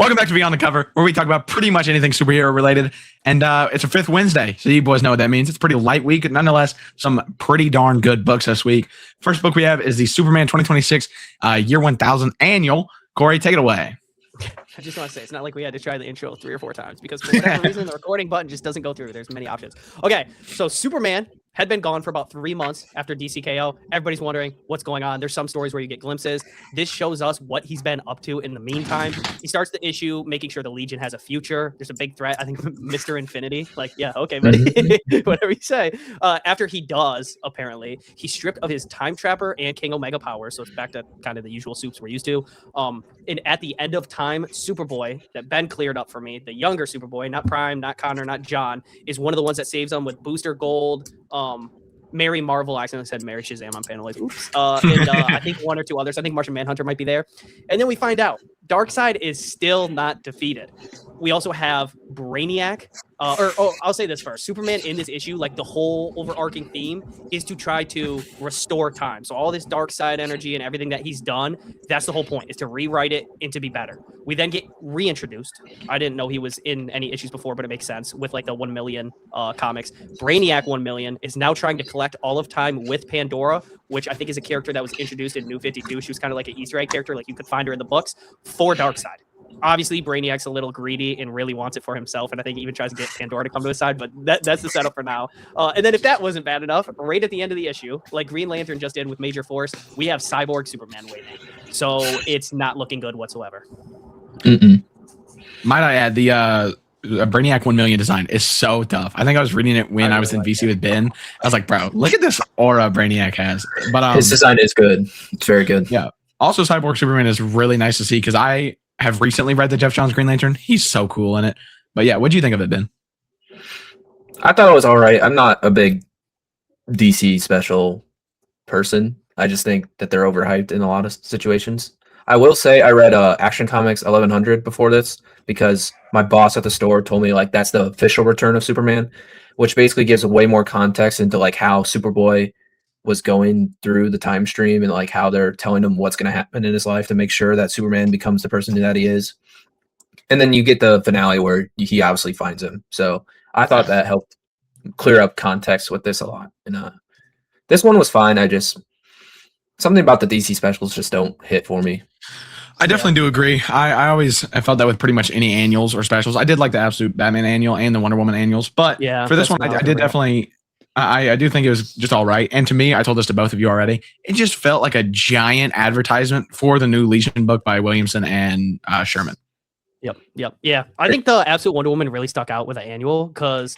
Welcome back to Beyond the Cover, where we talk about pretty much anything superhero related. And it's a fifth Wednesday, so you boys know what that means. It's a pretty light week. Nonetheless, some pretty darn good books this week. First book we have is the Superman 2026 Year 1000 Annual. Corey, take it away. I just want to say, it's not like we had to try the intro 3 or 4 times because for whatever reason, the recording button just doesn't go through. There's many options. Okay, so Superman had been gone for about 3 months after DCKO. Everybody's wondering what's going on. There's some stories where you get glimpses. This shows us what he's been up to in the meantime. He starts the issue making sure the Legion has a future. There's a big threat. I think Mr. Infinity. Like, yeah, okay, buddy. Whatever you say. After he does, apparently, he's stripped of his Time Trapper and King Omega powers. So it's back to kind of the usual soups we're used to. And at the end of time, Superboy, that Ben cleared up for me, the younger Superboy, not Prime, not Connor, not John, is one of the ones that saves them with Booster Gold, Mary Marvel. I accidentally said Mary Shazam on panel. Oops. And I think 1 or 2 others. I think Martian Manhunter might be there. And then we find out Darkseid is still not defeated. We also have Brainiac. I'll say this first. Superman in this issue, like the whole overarching theme is to try to restore time. So all this Darkseid energy and everything that he's done, that's the whole point, is to rewrite it and to be better. We then get reintroduced. I didn't know he was in any issues before, but it makes sense with like the 1 million comics. Brainiac 1 million is now trying to collect all of time with Pandora, which I think is a character that was introduced in New 52. She was kind of like an Easter egg character, like you could find her in the books, for Darkseid. Obviously, Brainiac's a little greedy and really wants it for himself, and I think he even tries to get Pandora to come to his side, but that's the setup for now. And then if that wasn't bad enough, right at the end of the issue, like Green Lantern just did with Major Force, we have Cyborg Superman waiting. So it's not looking good whatsoever. Might I add, the Brainiac 1 million design is so tough. I think I was reading it when I was in VC with Ben. I was like, bro, look at this aura Brainiac has. But his design is good. It's very good. Yeah. Also, Cyborg Superman is really nice to see because I have recently read the Jeff Johns Green Lantern. He's so cool in it. But yeah, what do you think of it, Ben? I thought it was all right. I'm not a big DC special person. I just think that they're overhyped in a lot of situations. I will say I read Action Comics 1100 before this because my boss at the store told me like that's the official return of Superman, which basically gives way more context into like how Superboy was going through the time stream and like how they're telling him what's going to happen in his life to make sure that Superman becomes the person that he is. And then you get the finale where he obviously finds him. So I thought that helped clear up context with this a lot. And this one was fine. Something about the DC specials just don't hit for me. I definitely do agree. I felt that with pretty much any annuals or specials. I did like the Absolute Batman annual and the Wonder Woman annuals, but yeah, for this one, I did definitely. I do think it was just all right. And to me, I told this to both of you already, it just felt like a giant advertisement for the new Legion book by Williamson and Sherman. Yep. Yeah. I think the Absolute Wonder Woman really stuck out with the annual because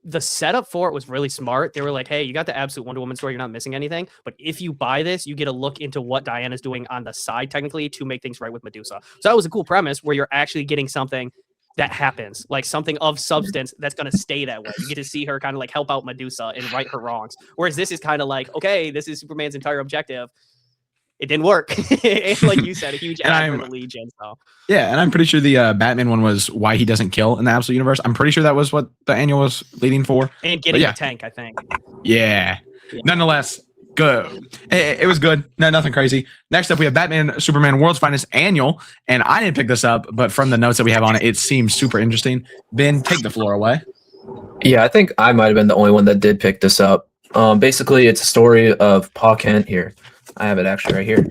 the setup for it was really smart. They were like, hey, you got the Absolute Wonder Woman story. You're not missing anything. But if you buy this, you get a look into what Diana's doing on the side, technically, to make things right with Medusa. So that was a cool premise where you're actually getting something that happens, like something of substance that's going to stay that way. You get to see her kind of like help out Medusa and right her wrongs. Whereas this is kind of like, okay, this is Superman's entire objective. It didn't work. And like you said, a huge ad for the Legion. So. Yeah, and I'm pretty sure the Batman one was why he doesn't kill in the Absolute Universe. I'm pretty sure that was what the annual was leading for. And getting a tank, I think. Yeah. Nonetheless, good. It was good. No, nothing crazy. Next up, we have Batman Superman World's Finest Annual. And I didn't pick this up, but from the notes that we have on it, it seems super interesting. Ben, take the floor away. Yeah, I think I might have been the only one that did pick this up. Basically, it's a story of Pa Kent here. I have it actually right here.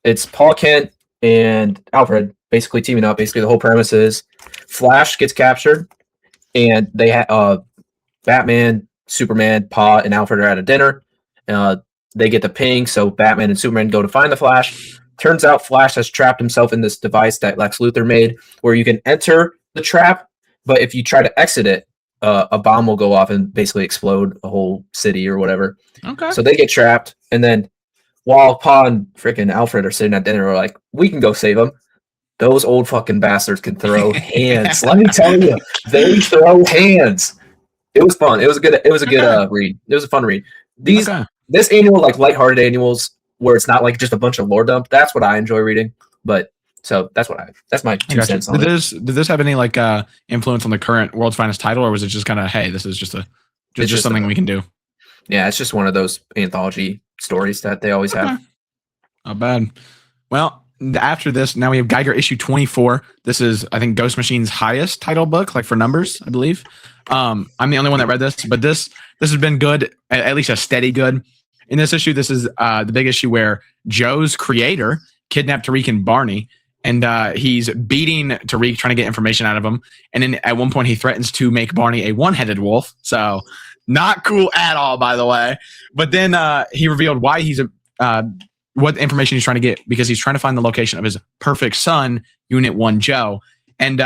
It's Pa Kent and Alfred basically teaming up. Basically, the whole premise is Flash gets captured, and they have Batman, Superman, Pa, and Alfred are at a dinner. They get the ping, so Batman and Superman go to find the Flash. Turns out Flash has trapped himself in this device that Lex Luthor made, where you can enter the trap, but if you try to exit it, a bomb will go off and basically explode a whole city or whatever. Okay. So they get trapped, and then while Pa and freaking Alfred are sitting at dinner, we're like, we can go save them. Those old fucking bastards can throw hands. Let me tell you, they throw hands. It was fun. It was a good read. It was a fun read. This annual, like lighthearted annuals where it's not like just a bunch of lore dump, that's what I enjoy reading. But so that's my 2 cents on it. Did this have any like influence on the current World's Finest title, or was it just kind of, hey, this is just something we can do? Yeah, it's just one of those anthology stories that they always have. Not bad. Well, after this, now we have Geiger issue 24. This is, I think, Ghost Machine's highest title book, like for numbers, I believe. I'm the only one that read this, but this has been good, at least a steady good. In this issue, this is the big issue where Joe's creator kidnapped Tariq and Barney, and he's beating Tariq, trying to get information out of him. And then at one point, he threatens to make Barney a one-headed wolf. So not cool at all, by the way. But then he revealed why he's what information he's trying to get, because he's trying to find the location of his perfect son, Unit 1 Joe. And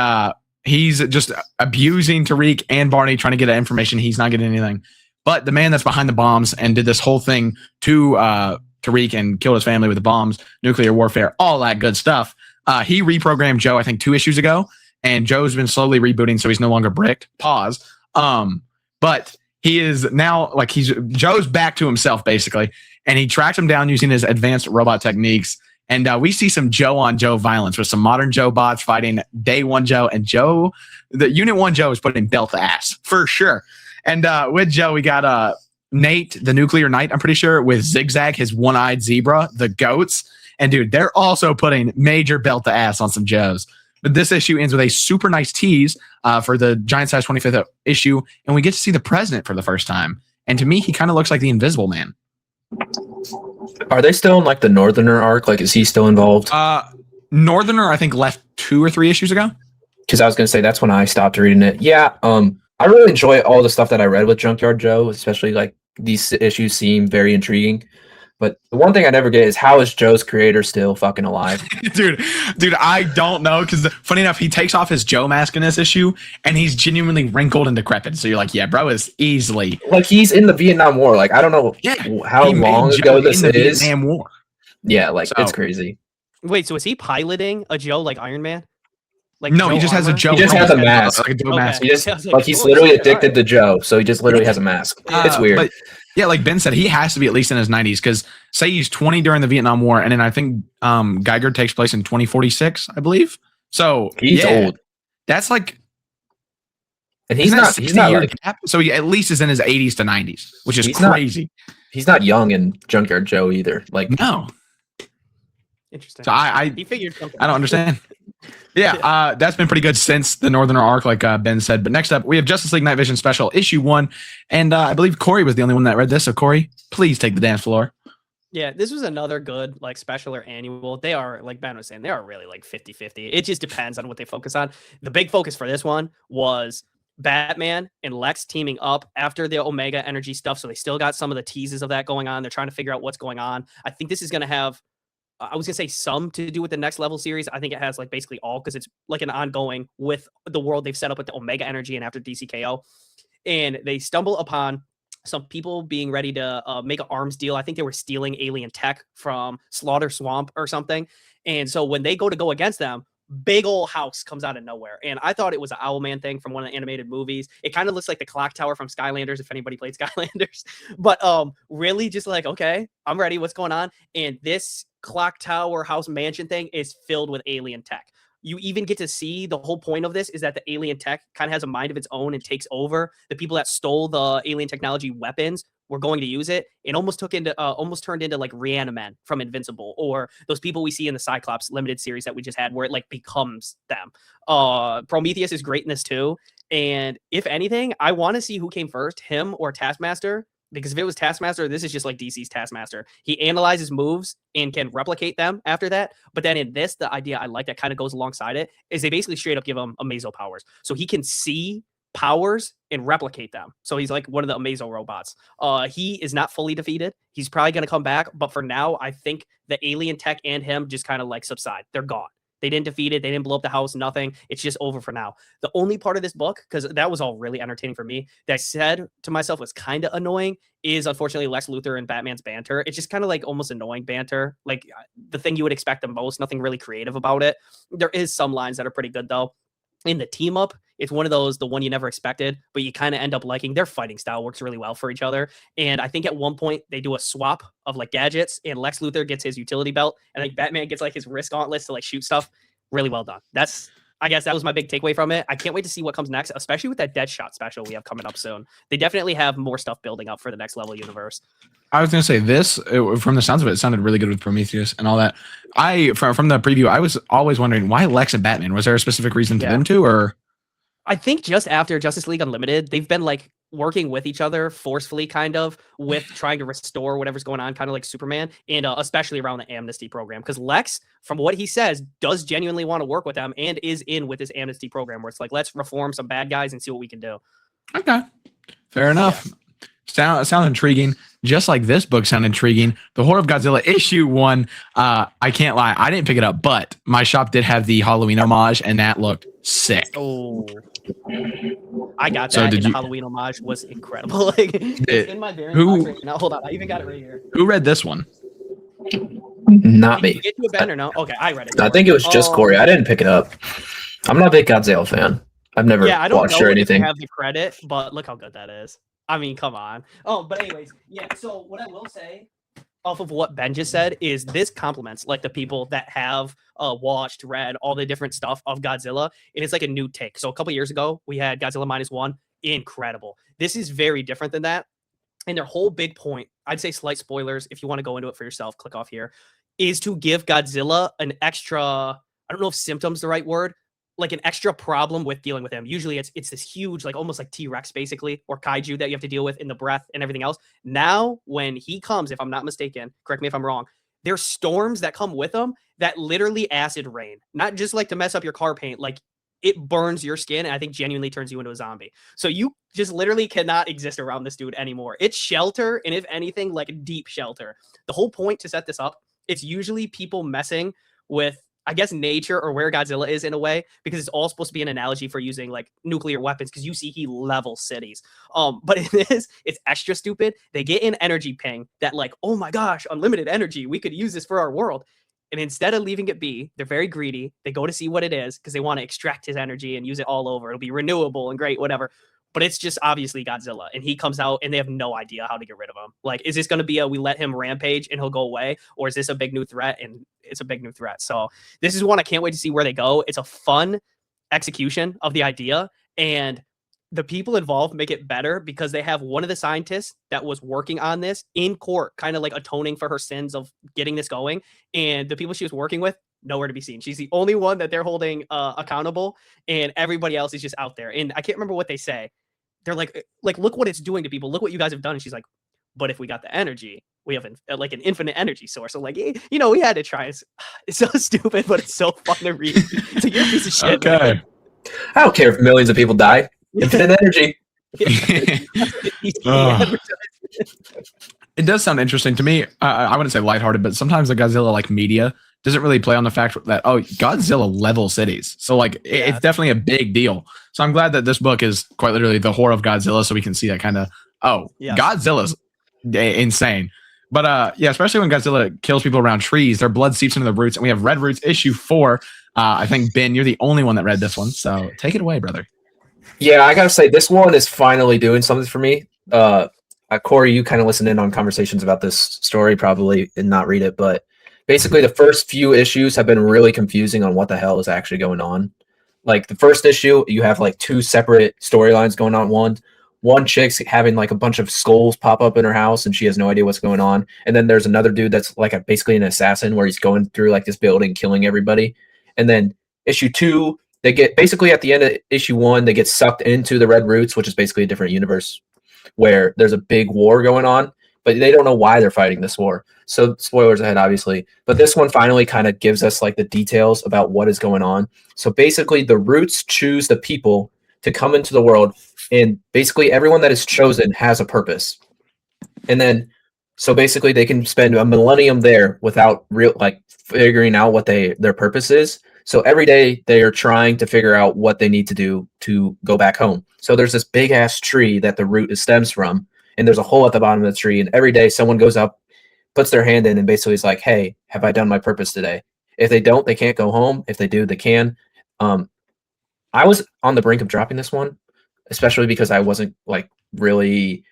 he's just abusing Tariq and Barney, trying to get that information. He's not getting anything. But the man that's behind the bombs and did this whole thing to Tariq and killed his family with the bombs, nuclear warfare, all that good stuff, he reprogrammed Joe, I think, 2 issues ago. And Joe's been slowly rebooting, so he's no longer bricked. Pause. But he is now, like, Joe's back to himself, basically. And he tracked him down using his advanced robot techniques. And we see some Joe on Joe violence with some modern Joe bots fighting Day 1 Joe. And Joe, the Unit 1 Joe is putting belt to ass, for sure. And with Joe, we got Nate, the Nuclear Knight, I'm pretty sure, with Zigzag, his one-eyed zebra, the goats. And, dude, they're also putting major belt to ass on some Joes. But this issue ends with a super nice tease for the Giant Size 25th issue. And we get to see the president for the first time. And to me, he kind of looks like the Invisible Man. Are they still in like the Northerner arc? Like, is he still involved? Northerner, I think, left 2 or 3 issues ago. Because I was gonna say that's when I stopped reading it. Yeah, I really enjoy all the stuff that I read with Junkyard Joe, especially like these issues seem very intriguing. But the one thing I never get is, how is Joe's creator still fucking alive? dude, I don't know, because funny enough, he takes off his Joe mask in this issue, and he's genuinely wrinkled and decrepit. So you're like, yeah, bro is easily like he's in the Vietnam War. Like, I don't know how long ago this is. Vietnam War. Yeah, like it's crazy. Wait, so is he piloting a Joe like Iron Man? Like, no, he just has a Joe. He just has a mask. Like a Joe mask. He just like he's literally addicted to Joe, so he just literally has a mask. It's weird. But yeah, like Ben said, he has to be at least in his 90s, because say he's 20 during the Vietnam War, and then I think Geiger takes place in 2046, I believe. So he's old. That's like, and he's not like, so he at least is in his 80s to 90s, which is crazy. He's not young in Junkyard Joe either. Like, no. Interesting. So he figured something. I don't understand. Yeah, that's been pretty good since the Northerner arc, like Ben said. But next up, we have Justice League Night Vision Special issue 1, and I believe Corey was the only one that read this. So Corey, please take the dance floor. Yeah, this was another good like special or annual. They are, like Ben was saying, they are really like 50-50. It just depends on what they focus on. The big focus for this one was Batman and Lex teaming up after the Omega Energy stuff. So they still got some of the teases of that going on. They're trying to figure out what's going on. I think this is going to have, I was gonna say some to do with the next level series. I think it has like basically all, because it's like an ongoing with the world they've set up with the Omega Energy and after DCKO. And they stumble upon some people being ready to make an arms deal. I think they were stealing alien tech from Slaughter Swamp or something. And so when they go against them, big old house comes out of nowhere. And I thought it was an Owlman thing from one of the animated movies. It kind of looks like the clock tower from Skylanders, if anybody played Skylanders. But really just like, okay, I'm ready. What's going on? And this clock tower house mansion thing is filled with alien tech. You even get to see the whole point of this is that the alien tech kind of has a mind of its own and takes over. The people that stole the alien technology weapons were going to use it. It almost turned into like Reanimen from Invincible, or those people we see in the Cyclops limited series that we just had, where it like becomes them. Prometheus is great in this too. And if anything, I want to see who came first, him or Taskmaster. Because if it was Taskmaster, this is just like DC's Taskmaster. He analyzes moves and can replicate them after that. But then in this, the idea I like that kind of goes alongside it is they basically straight up give him Amazo powers. So he can see powers and replicate them. So he's like one of the Amazo robots. He is not fully defeated. He's probably going to come back. But for now, I think the alien tech and him just kind of like subside. They're gone. They didn't defeat it. They didn't blow up the house. Nothing. It's just over for now. The only part of this book, because that was all really entertaining for me, that I said to myself was kind of annoying, is unfortunately Lex Luthor and Batman's banter. It's just kind of like almost annoying banter. Like the thing you would expect the most. Nothing really creative about it. There is some lines that are pretty good though. In the team up, it's one of those, the one you never expected, but you kind of end up liking. Their fighting style works really well for each other. And I think at one point they do a swap of like gadgets, and Lex Luthor gets his utility belt, and like Batman gets like his wrist gauntlets to like shoot stuff. Really well done. That's I guess that was my big takeaway from it. I can't wait to see what comes next, especially with that Deadshot special we have coming up soon. They definitely have more stuff building up for the next level universe. I was going to say from the sounds of it sounded really good with Prometheus and all that. From the preview, I was always wondering why Lex and Batman. Was there a specific reason to them two, or? I think just after Justice League Unlimited, they've been like working with each other forcefully, kind of with trying to restore whatever's going on, kind of like Superman, and especially around the amnesty program. Because Lex, from what he says, does genuinely want to work with them and is in with this amnesty program where it's like, let's reform some bad guys and see what we can do. Okay, fair enough. Yeah. Sounds intriguing. Just like this book sounded intriguing. The Horror of Godzilla issue 1. I can't lie, I didn't pick it up, but my shop did have the Halloween homage, and that looked sick. Oh, I got that. So the Halloween homage was incredible. Like, it's in my variant box right now. Hold on, I even got it right here. Who read this one? Not me. Did you get to a Ben or no? Okay, I read it. I think it was just Corey. I didn't pick it up. I'm not a big Godzilla fan. I've never watched or anything. I don't have the credit, but look how good that is. I mean, come on. Oh, but anyways, yeah. So what I will say, off of what Ben just said, is this compliments like the people that have watched, read all the different stuff of Godzilla, and it's like a new take. So a couple years ago, we had Godzilla -1, incredible. This is very different than that, and their whole big point, I'd say slight spoilers if you want to go into it for yourself, click off here, is to give Godzilla an extra, I don't know if symptom's the right word, like an extra problem with dealing with him. Usually it's this huge, like almost like T-Rex basically, or kaiju that you have to deal with in the breath and everything else. Now, when he comes, if I'm not mistaken, correct me if I'm wrong, there's storms that come with him that literally acid rain, not just like to mess up your car paint, like it burns your skin and I think genuinely turns you into a zombie. So you just literally cannot exist around this dude anymore. It's shelter, and if anything, like deep shelter. The whole point to set this up, it's usually people messing with, I guess, nature or where Godzilla is in a way, because it's all supposed to be an analogy for using like nuclear weapons, because you see he levels cities. But in this, it's extra stupid. They get an energy ping that like, oh my gosh, unlimited energy. We could use this for our world. And instead of leaving it be, they're very greedy. They go to see what it is because they want to extract his energy and use it all over. It'll be renewable and great, whatever. But it's just obviously Godzilla, and he comes out and they have no idea how to get rid of him. Like, is this going to be we let him rampage and he'll go away? Or is this a big new threat? And it's a big new threat. So this is one I can't wait to see where they go. It's a fun execution of the idea, and the people involved make it better because they have one of the scientists that was working on this in court, kind of like atoning for her sins of getting this going. And the people she was working with, nowhere to be seen. She's the only one that they're holding accountable, and everybody else is just out there. And I can't remember what they say. They're like, look what it's doing to people. Look what you guys have done. And she's like, but if we got the energy, we have an infinite energy source. So like, you know, we had to try. It's so stupid, but it's so fun to read. It's like, you're a piece of shit. Okay. Man. I don't care if millions of people die. Infinite energy. It does sound interesting to me. I wouldn't say lighthearted, but sometimes the Godzilla like media doesn't really play on the fact that, oh, Godzilla level cities. So like it's definitely a big deal. So I'm glad that this book is quite literally the Horror of Godzilla, so we can see that kind of, Godzilla's insane. But especially when Godzilla kills people around trees, their blood seeps into the roots, and we have Red Roots issue 4. I think Ben, you're the only one that read this one, so take it away, brother. Yeah, I gotta say this one is finally doing something for me. Corey, you kind of listened in on conversations about this story, probably, and not read it, but basically the first few issues have been really confusing on what the hell is actually going on. Like the first issue, you have like 2 separate storylines going on. One chick's having like a bunch of skulls pop up in her house, and she has no idea what's going on. And then there's another dude that's like basically an assassin, where he's going through like this building, killing everybody. And then issue 2, they get basically at the end of issue 1, they get sucked into the Red Roots, which is basically a different universe where there's a big war going on, but they don't know why they're fighting this war. So spoilers ahead, obviously. But this one finally kind of gives us like the details about what is going on. So basically the Roots choose the people to come into the world, and basically everyone that is chosen has a purpose. And then, so basically they can spend a millennium there without figuring out what their purpose is. So every day they are trying to figure out what they need to do to go back home. So there's this big ass tree that the root stems from, and there's a hole at the bottom of the tree. And every day someone goes up, puts their hand in, and basically is like, hey, have I done my purpose today? If they don't, they can't go home. If they do, they can. I was on the brink of dropping this one, especially because I wasn't like really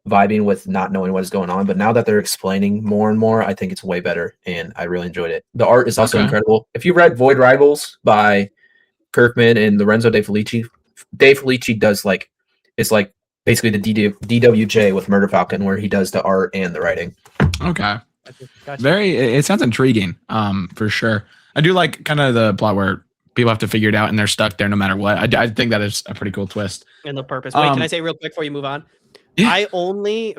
vibing with not knowing what is going on. But now that they're explaining more and more, I think it's way better, and I really enjoyed it. The art is also incredible. If you read Void Rivals by Kirkman and Lorenzo De Felici. De Felici does it's like basically the DWJ with Murder Falcon, where he does the art and the writing. Okay. Gotcha. It sounds intriguing. For sure. I do like kind of the plot where people have to figure it out and they're stuck there no matter what. I think that is a pretty cool twist. And the purpose. Wait, can I say real quick before you move on? Yeah.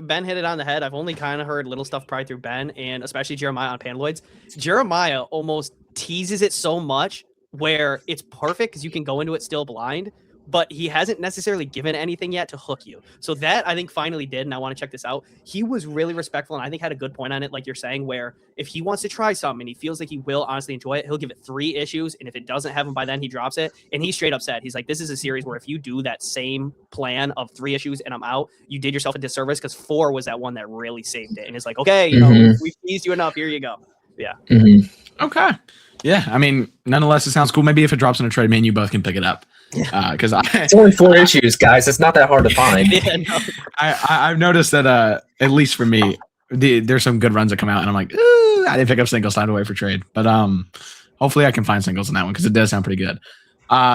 Ben hit it on the head. I've only kind of heard little stuff probably through Ben and especially Jeremiah on Panaloids. Jeremiah almost teases it so much where it's perfect because you can go into it still blind, but he hasn't necessarily given anything yet to hook you. So that I think finally did, and I want to check this out. He was really respectful, and I think had a good point on it, like you're saying, where if he wants to try something and he feels like he will honestly enjoy it, he'll give it 3 issues, and if it doesn't have him by then, he drops it. And he straight up said, he's like, this is a series where if you do that same plan of 3 issues and I'm out, you did yourself a disservice, because 4 was that one that really saved it. And it's like, okay, you know, we've teased you enough, here you go. Yeah. Okay. Yeah, I mean, nonetheless, it sounds cool. Maybe if it drops in a trade, man, you both can pick it up. Because it's only 4 issues, guys. It's not that hard to find. Yeah, no. I've noticed that at least for me, there's some good runs that come out, and I'm like, I didn't pick up singles time to wait for trade, but hopefully I can find singles in that one because it does sound pretty good.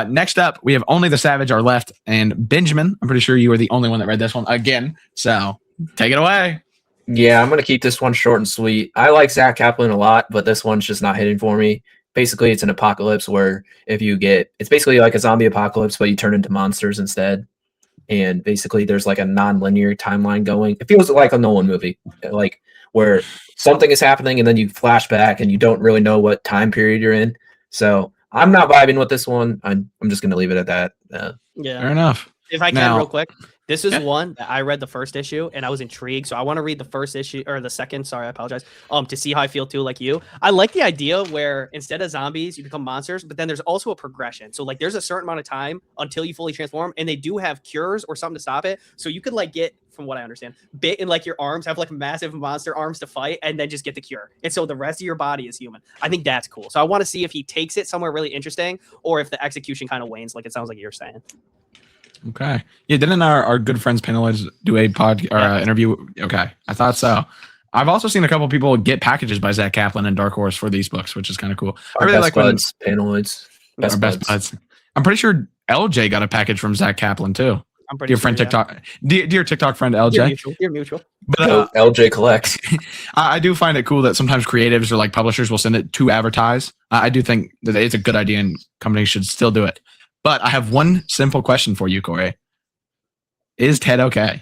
Next up, we have Only the Savage are left, and Benjamin. I'm pretty sure you were the only one that read this one again, so take it away. Yeah, I'm gonna keep this one short and sweet. I like Zach Kaplan a lot, but this one's just not hitting for me. Basically, it's an apocalypse where it's basically like a zombie apocalypse, but you turn into monsters instead. And basically, there's like a non-linear timeline going. It feels like a Nolan movie, like where something is happening and then you flash back and you don't really know what time period you're in. So I'm not vibing with this one. I'm just gonna leave it at that. Yeah, fair enough. If I can, real quick. This is one that I read the first issue and I was intrigued. So I want to read the first issue or the second. Sorry, I apologize. To see how I feel too, like you. I like the idea where instead of zombies, you become monsters, but then there's also a progression. So like there's a certain amount of time until you fully transform, and they do have cures or something to stop it. So you could like get, from what I understand, bit in like your arms, have like massive monster arms to fight, and then just get the cure. And so the rest of your body is human. I think that's cool. So I want to see if he takes it somewhere really interesting or if the execution kind of wanes, like it sounds like you're saying. Okay. Yeah, didn't our good friends Panaloids do a pod or interview? Okay, I thought so. I've also seen a couple people get packages by Zach Kaplan and Dark Horse for these books, which is kind of cool. I really like buds, Panaloids. Best buds. I'm pretty sure LJ got a package from Zach Kaplan too. I'm pretty sure, TikTok, dear TikTok friend LJ. You're mutual. But LJ collects. I do find it cool that sometimes creatives or like publishers will send it to advertise. I do think that it's a good idea and companies should still do it. But I have one simple question for you, Corey. Is Ted okay?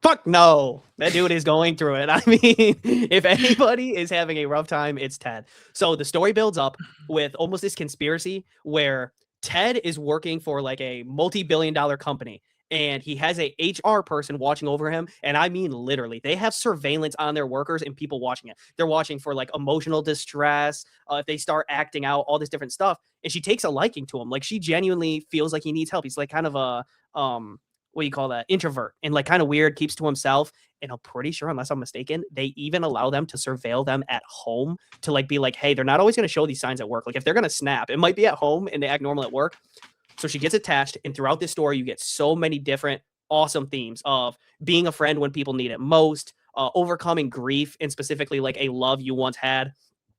Fuck no. That dude is going through it. I mean, if anybody is having a rough time, it's Ted. So the story builds up with almost this conspiracy where Ted is working for like a multi-billion-dollar company, and he has a HR person watching over him. And I mean, literally, they have surveillance on their workers and people watching it. They're watching for like emotional distress. If they start acting out, all this different stuff. And she takes a liking to him. Like she genuinely feels like he needs help. He's like kind of a, what do you call that? Introvert and like kind of weird, keeps to himself. And I'm pretty sure, unless I'm mistaken, they even allow them to surveil them at home to like be like, hey, they're not always going to show these signs at work. Like if they're going to snap, it might be at home and they act normal at work. So she gets attached, and throughout this story, you get so many different awesome themes of being a friend when people need it most, overcoming grief, and specifically like a love you once had,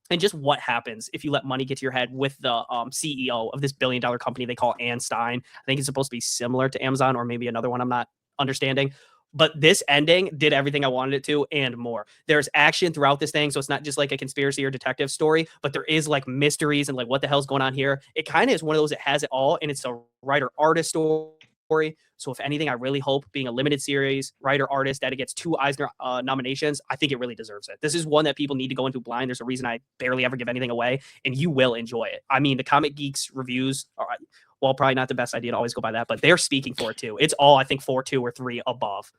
and just what happens if you let money get to your head with the CEO of this billion-dollar company they call Ann Stein. I think it's supposed to be similar to Amazon or maybe another one I'm not understanding. But this ending did everything I wanted it to and more. There's action throughout this thing, so it's not just like a conspiracy or detective story, but there is like mysteries and like what the hell's going on here. It kind of is one of those that has it all, and it's a writer-artist story. So if anything, I really hope, being a limited series, writer-artist, that it gets 2 Eisner nominations. I think it really deserves it. This is one that people need to go into blind. There's a reason I barely ever give anything away, and you will enjoy it. I mean, the Comic Geeks reviews are, well, probably not the best idea to always go by that, but they're speaking for it too. It's all, I think, 4, 2, or 3 above.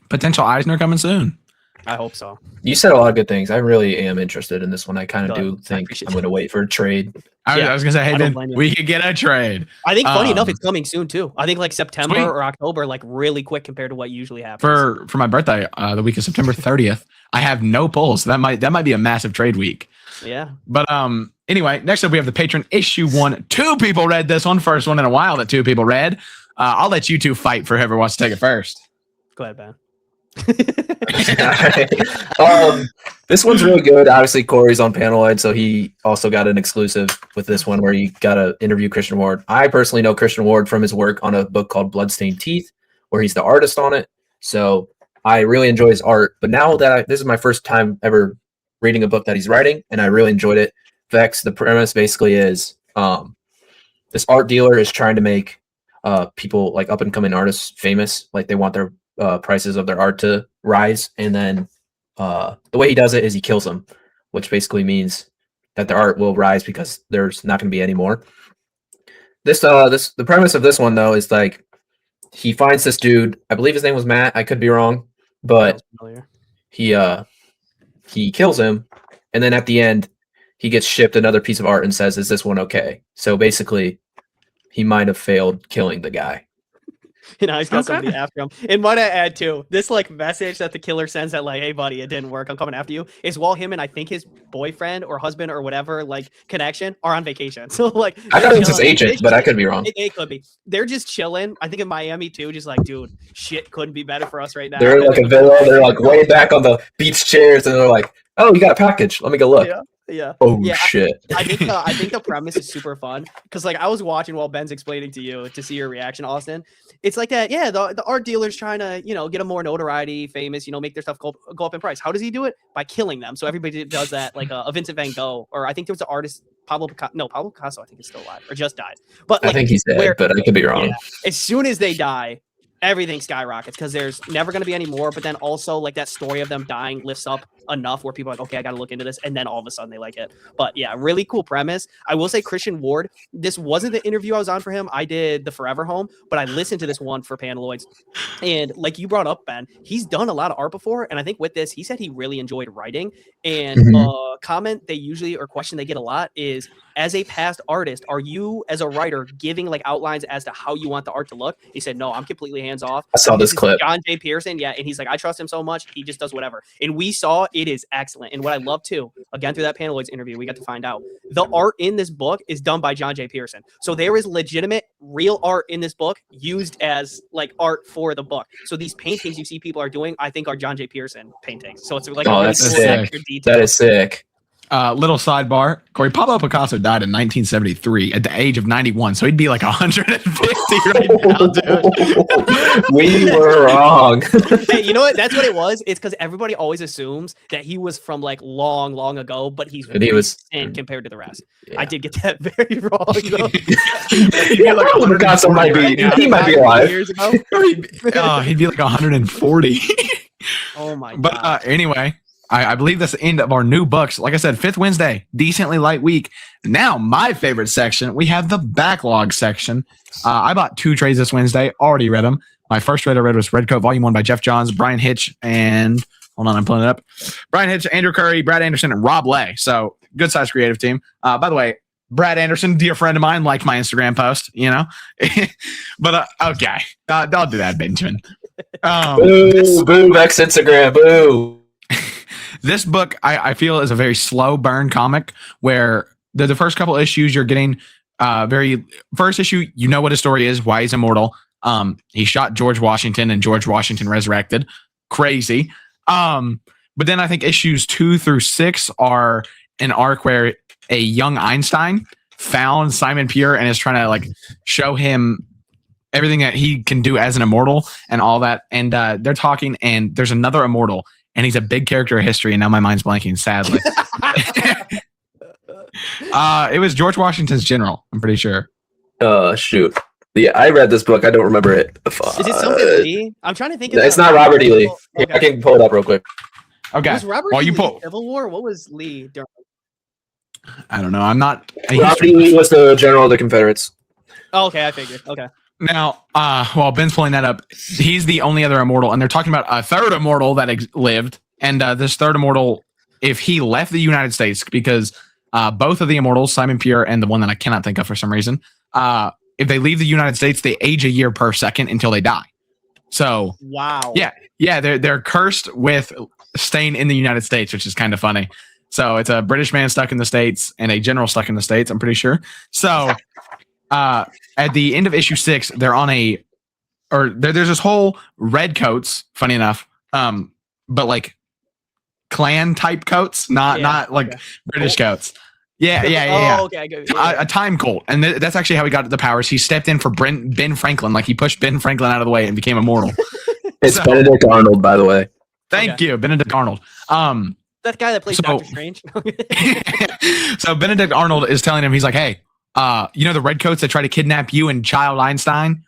Potential Eisner coming soon. I hope so. You said a lot of good things. I really am interested in this one. I kind of do think I'm going to wait for a trade. I was going to say, hey, then we could get a trade. I think, funny enough, it's coming soon too. I think like September or October, like really quick compared to what usually happens. For my birthday, the week of September 30th, I have no polls. So that might be a massive trade week. Yeah. But anyway, next up we have the Patron issue 1. 2 people read this one. First one in a while that 2 people read. I'll let you 2 fight for whoever wants to take it first. Go ahead, Ben. This one's really good. Obviously, Corey's on Panelloid, so he also got an exclusive with this one where he got to interview Christian Ward. I personally know Christian Ward from his work on a book called Bloodstained Teeth, where he's the artist on it. So I really enjoy his art. But now that this is my first time ever reading a book that he's writing, and I really enjoyed it. Vex, the premise basically is this art dealer is trying to make people like up and coming artists famous. Like they want their prices of their art to rise, and then the way he does it is he kills them, which basically means that their art will rise because there's not going to be any more. The premise of this one though is like he finds this dude. I believe his name was Matt. I could be wrong, but he kills him, and then at the end he gets shipped another piece of art and says, "Is this one okay?" So basically, he might have failed killing the guy. He's got somebody after him. And might I add too, this like message that the killer sends that like, "Hey buddy, it didn't work. I'm coming after you," is while him and I think his boyfriend or husband or whatever like connection are on vacation. So like, I thought it was his agent, but I could be wrong. It could be. They're just chilling. I think in Miami too, just like, dude, shit couldn't be better for us right now. They're like a villa. They're like way back on the beach chairs, and they're like, "Oh, you got a package. Let me go look." Yeah. Oh shit. I think the premise is super fun because like I was watching while Ben's explaining to you to see your reaction, Austin. It's like that. Yeah, the art dealer's trying to get a more notoriety, famous, make their stuff go up in price. How does he do it? By killing them. So everybody does that. Like a Vincent Van Gogh, or I think there was an artist Pablo Picasso. I think is still alive or just died. But like, I think he's dead, but I could be wrong. Yeah, as soon as they die, everything skyrockets because there's never going to be any more. But then also like that story of them dying lifts up enough where people are like, okay, I got to look into this, and then all of a sudden they like it. But yeah, really cool premise. I will say Christian Ward, this wasn't the interview I was on for him. I did the Forever Home, but I listened to this one for Panelloids, and like you brought up, Ben, he's done a lot of art before, and I think with this he said he really enjoyed writing. And comment they usually, or question they get a lot is, as a past artist, are you as a writer giving like outlines as to how you want the art to look? He said no, I'm completely hands off. I saw this clip. John J. Pearson, yeah, and he's like, I trust him so much, he just does whatever. And we saw it is excellent. And what I love too, again through that Panelloids interview, we got to find out the art in this book is done by John J. Pearson. So there is legitimate, real art in this book used as like art for the book. So these paintings you see people are doing, I think are John J. Pearson paintings. So it's like that's sick. That is sick. Little sidebar, Corey, Pablo Picasso died in 1973 at the age of 91, so he'd be like 150 right now, dude. We were wrong. Hey, you know what? That's what it was. It's because everybody always assumes that he was from like long, long ago, but he was in compared to the rest. Yeah. I did get that very wrong. Picasso might be alive. Years ago. He'd be like 140. Oh my god. But anyway. I believe that's the end of our new books. Like I said, Fifth Wednesday, decently light week. Now, my favorite section, we have the backlog section. I bought 2 trades this Wednesday, already read them. My first trade I read was Redcoat Volume 1 by Jeff Johns, Brian Hitch, and hold on, I'm pulling it up. Brian Hitch, Andrew Curry, Brad Anderson, and Rob Lay. So, good sized creative team. By the way, Brad Anderson, dear friend of mine, liked my Instagram post, But, okay, don't do that, Benjamin. Boo, Vex Instagram, boo. This book, I feel, is a very slow burn comic where the first couple issues you're getting first issue, you know what his story is, why he's immortal. He shot George Washington and George Washington resurrected. Crazy. But then I think issues 2 through 6 are an arc where a young Einstein found Simon Pure and is trying to like show him everything that he can do as an immortal and all that. And they're talking, and there's another immortal. And he's a big character of history, and now my mind's blanking, sadly. It was George Washington's general, I'm pretty sure. Shoot. Yeah, I read this book. I don't remember it. Is it something Lee? I'm trying to think of it's not Robert E. Lee. Okay. I can pull it up real quick. Okay. Was Robert E. Lee Civil War? What was Lee during? I don't know. I'm not. Robert E. Lee was the general of the Confederates. Oh, okay, I figured. Okay. Now, while Ben's pulling that up, he's the only other immortal, and they're talking about a third immortal that lived, and this third immortal, if he left the United States, because both of the immortals, Simon Pure and the one that I cannot think of for some reason, if they leave the United States, they age a year per second until they die. So, wow, yeah, they're cursed with staying in the United States, which is kind of funny. So it's a British man stuck in the States and a general stuck in the States, I'm pretty sure. So. At the end of issue 6, they're on there's this whole Redcoats, funny enough, but like clan type coats, not like British coats. Yeah. Oh, okay. A time cult, and that's actually how he got the powers. He stepped in for Ben Franklin, like he pushed Ben Franklin out of the way and became immortal. It's Benedict Arnold, by the way. Thank you, Benedict Arnold. That guy that plays Doctor Strange. So Benedict Arnold is telling him, he's like, hey, you know the redcoats that try to kidnap you and Child Einstein?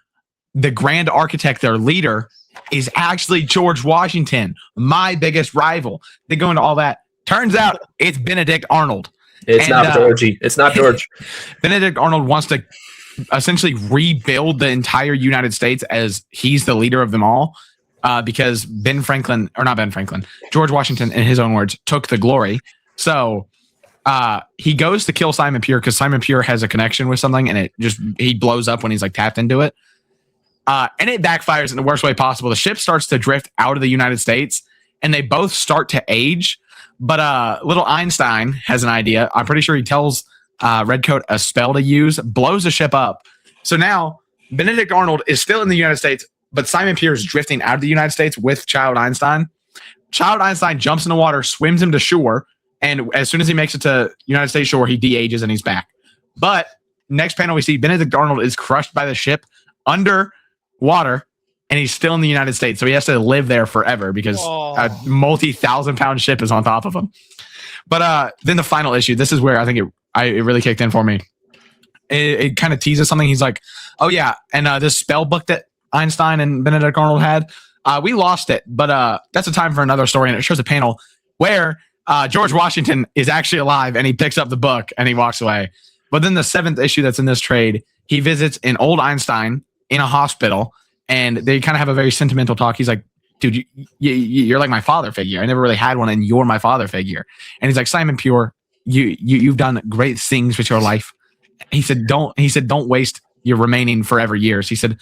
The grand architect, their leader, is actually George Washington, my biggest rival. They go into all that. Turns out it's Benedict Arnold. It's not Georgie. It's not George. Benedict Arnold wants to essentially rebuild the entire United States as he's the leader of them all, because George Washington, in his own words, took the glory. So he goes to kill Simon Pure because Simon Pure has a connection with something, and he blows up when he's like tapped into it. And it backfires in the worst way possible. The ship starts to drift out of the United States, and they both start to age. But little Einstein has an idea. I'm pretty sure he tells Redcoat a spell to use, blows the ship up. So now Benedict Arnold is still in the United States, but Simon Pure is drifting out of the United States with Child Einstein. Child Einstein jumps in the water, swims him to shore, and as soon as he makes it to United States shore, he de-ages and he's back. But next panel, we see Benedict Arnold is crushed by the ship underwater, and he's still in the United States. So he has to live there forever because a multi-1,000-pound ship is on top of him. But then the final issue, this is where I think it really kicked in for me. It kind of teases something. He's like, oh, yeah, and this spell book that Einstein and Benedict Arnold had, we lost it. But that's a time for another story, and it shows a panel where George Washington is actually alive, and he picks up the book, and he walks away. But then the 7th issue that's in this trade, he visits an old Einstein in a hospital, and they kind of have a very sentimental talk. He's like, dude, you're like my father figure. I never really had one, and you're my father figure. And he's like, Simon Pure, you've done great things with your life. He said, don't waste your remaining forever years. He said,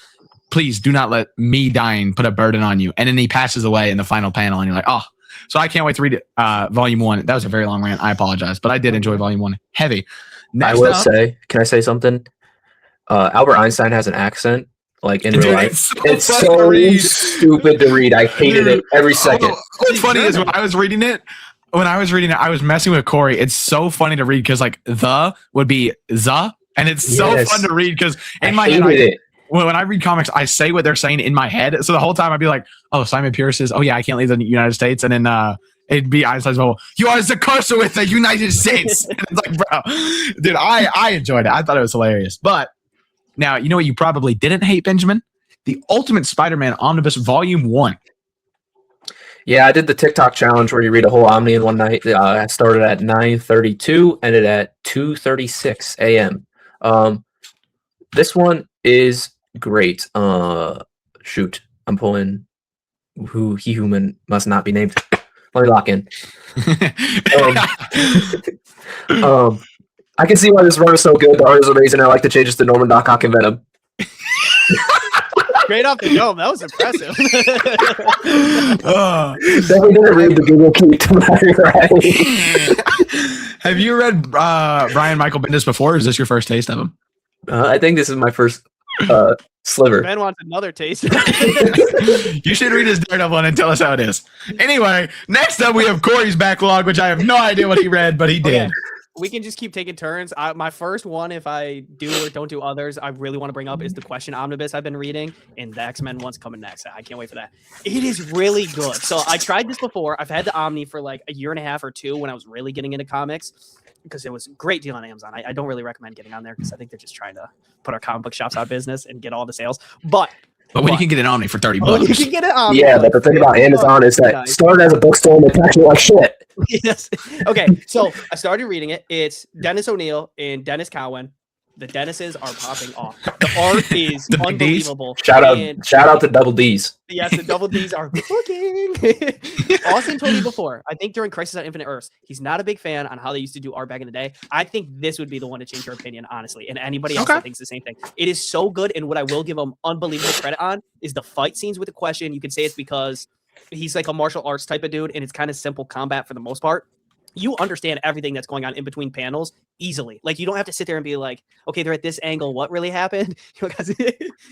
please do not let me dying put a burden on you. And then he passes away in the final panel, and you're like, oh. So I can't wait to read volume 1. That was a very long rant. I apologize, but I did enjoy volume 1. Heavy. Next can I say something? Albert Einstein has an accent. Like in real life, it's so stupid to read. I hated it every second. What's funny is when I was reading it, I was messing with Corey. It's so funny to read because like the would be the, and it's so fun to read because in my head, when I read comics, I say what they're saying in my head. So the whole time I'd be like, oh, Simon Pure says, oh yeah, I can't leave the United States, and then it'd be Einstein's, well, you are the cursor with the United States. And it's like, bro, dude, I enjoyed it. I thought it was hilarious, but. Now, you know what you probably didn't hate, Benjamin? The Ultimate Spider-Man Omnibus Volume 1. Yeah, I did the TikTok challenge where you read a whole Omni in one night. I started at 9:32, ended at 2:36 a.m. This one is great. Shoot, I'm pulling He Who Must Not Be Named. Let me lock in. I can see why this run is so good. The art is amazing. I like the changes to Norman, Doc Ock, and Venom. Straight off the dome. That was impressive. Definitely didn't read the Google Keep to my right. Have you read Brian Michael Bendis before? Or is this your first taste of him? I think this is my first sliver. Ben wants another taste. You should read his Daredevil one and tell us how it is. Anyway, next up we have Corey's backlog, which I have no idea what he read, but he did. Okay. We can just keep taking turns. My first one, if I do or don't do others, I really want to bring up is the Question Omnibus I've been reading, and the X-Men one's coming next. I can't wait for that. It is really good. So I tried this before. I've had the Omni for like a year and a half or two when I was really getting into comics because it was a great deal on Amazon. I don't really recommend getting on there because I think they're just trying to put our comic book shops out of business and get all the sales. But when you can get an Omni for $30. You can get an Omni. Yeah, but the thing about Amazon is that it started as a bookstore and they packed it like shit. Yes. Okay, so I started reading it. It's Dennis O'Neil and Dennis Cowan. The Dennises are popping off. The art is unbelievable. Shout out to Double D's. Yes, the Double D's are cooking. Austin told me before, I think during Crisis on Infinite Earths, he's not a big fan on how they used to do art back in the day. I think this would be the one to change your opinion, honestly. And anybody else that thinks the same thing. It is so good. And what I will give him unbelievable credit on is the fight scenes with the Question. You could say it's because he's like a martial arts type of dude, and it's kind of simple combat for the most part. you understand everything that's going on in between panels easily. Like, you don't have to sit there and be like, okay, they're at this angle, what really happened?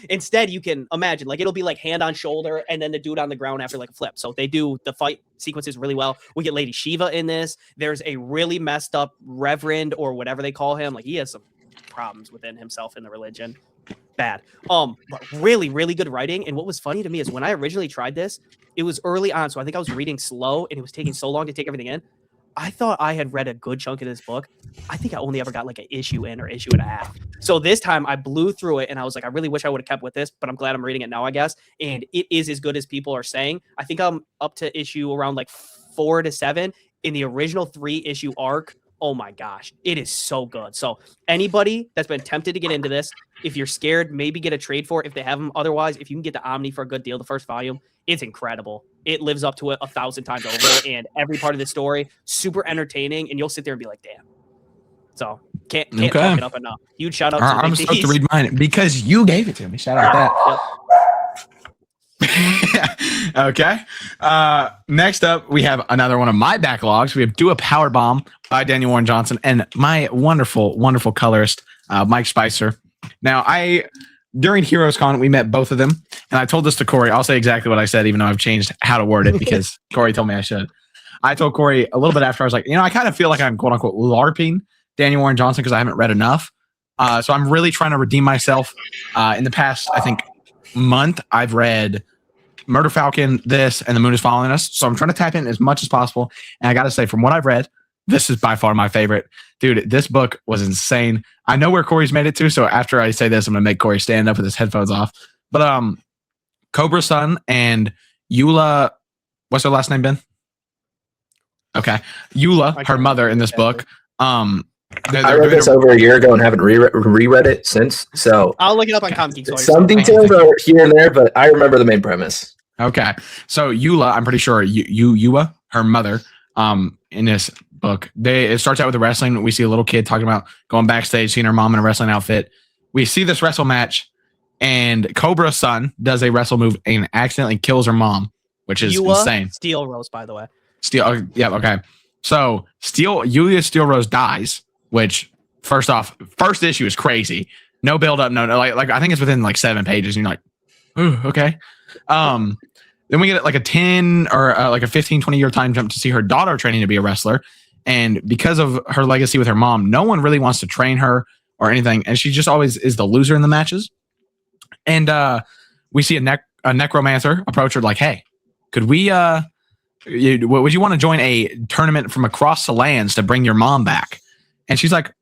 Instead, you can imagine, like, it'll be like hand on shoulder and then the dude on the ground after like a flip. So they do the fight sequences really well. We get Lady Shiva in this. There's a really messed up reverend or whatever they call him. Like, he has some problems within himself in the religion. Bad. But really, really good writing. And what was funny to me is when I originally tried this, it was early on. So I think I was reading slow and it was taking so long to take everything in. I thought I had read a good chunk of this book. I think I only ever got like an issue in or issue and a half. So this time I blew through it and I was like, I really wish I would have kept with this, but I'm glad I'm reading it now, I guess. And it is as good as people are saying. I think I'm up to issue around like 4 to 7 in the original 3-issue arc. Oh my gosh, it is so good. So anybody that's been tempted to get into this, if you're scared, maybe get a trade for it if they have them. Otherwise, if you can get the Omni for a good deal, the first volume, it's incredible. It lives up to it 1,000 times over, and every part of the story, super entertaining, and you'll sit there and be like, damn. So can't talk it up enough. Huge shout out to I'm stoked to read mine because you gave it to me. Shout out that. Okay. Next up, we have another one of my backlogs. We have Do a Power Bomb by Daniel Warren Johnson and my wonderful, wonderful colorist, Mike Spicer. Now, during Heroes Con, we met both of them, and I told this to Corey. I'll say exactly what I said, even though I've changed how to word it because Corey told me I should. I told Corey a little bit after, I was like, I kind of feel like I'm quote unquote LARPing Daniel Warren Johnson because I haven't read enough. So I'm really trying to redeem myself. In the past, I think, month, I've read Murder Falcon, this, and The Moon is Following Us. So I'm trying to tap in as much as possible. And I got to say, from what I've read, this is by far my favorite. Dude, this book was insane. I know where Corey's made it to. So after I say this, I'm going to make Corey stand up with his headphones off. But Cobra Sun and Eula, what's her last name, Ben? Okay. Eula, her mother in this book. I read this over a year ago and haven't reread it since. So I'll look it up on Comic Geek. Some details are here and there, but I remember the main premise. Okay. So Eula, I'm pretty sure Eula, her mother, in this book, it starts out with the wrestling. We see a little kid talking about going backstage, seeing her mom in a wrestling outfit. We see this wrestle match, and Cobra Sun does a wrestle move and accidentally kills her mom, which is insane. Steel Rose, by the way. Yeah, okay. So Yulia Steel Rose dies, which first issue is crazy. No build up, no like I think it's within like 7 pages, and you're like, ooh, okay. Then we get like a 10 or like a 15, 20 year time jump to see her daughter training to be a wrestler. And because of her legacy with her mom, no one really wants to train her or anything. And she just always is the loser in the matches. And we see a necromancer approach her like, hey, could we, would you want to join a tournament from across the lands to bring your mom back? And she's like,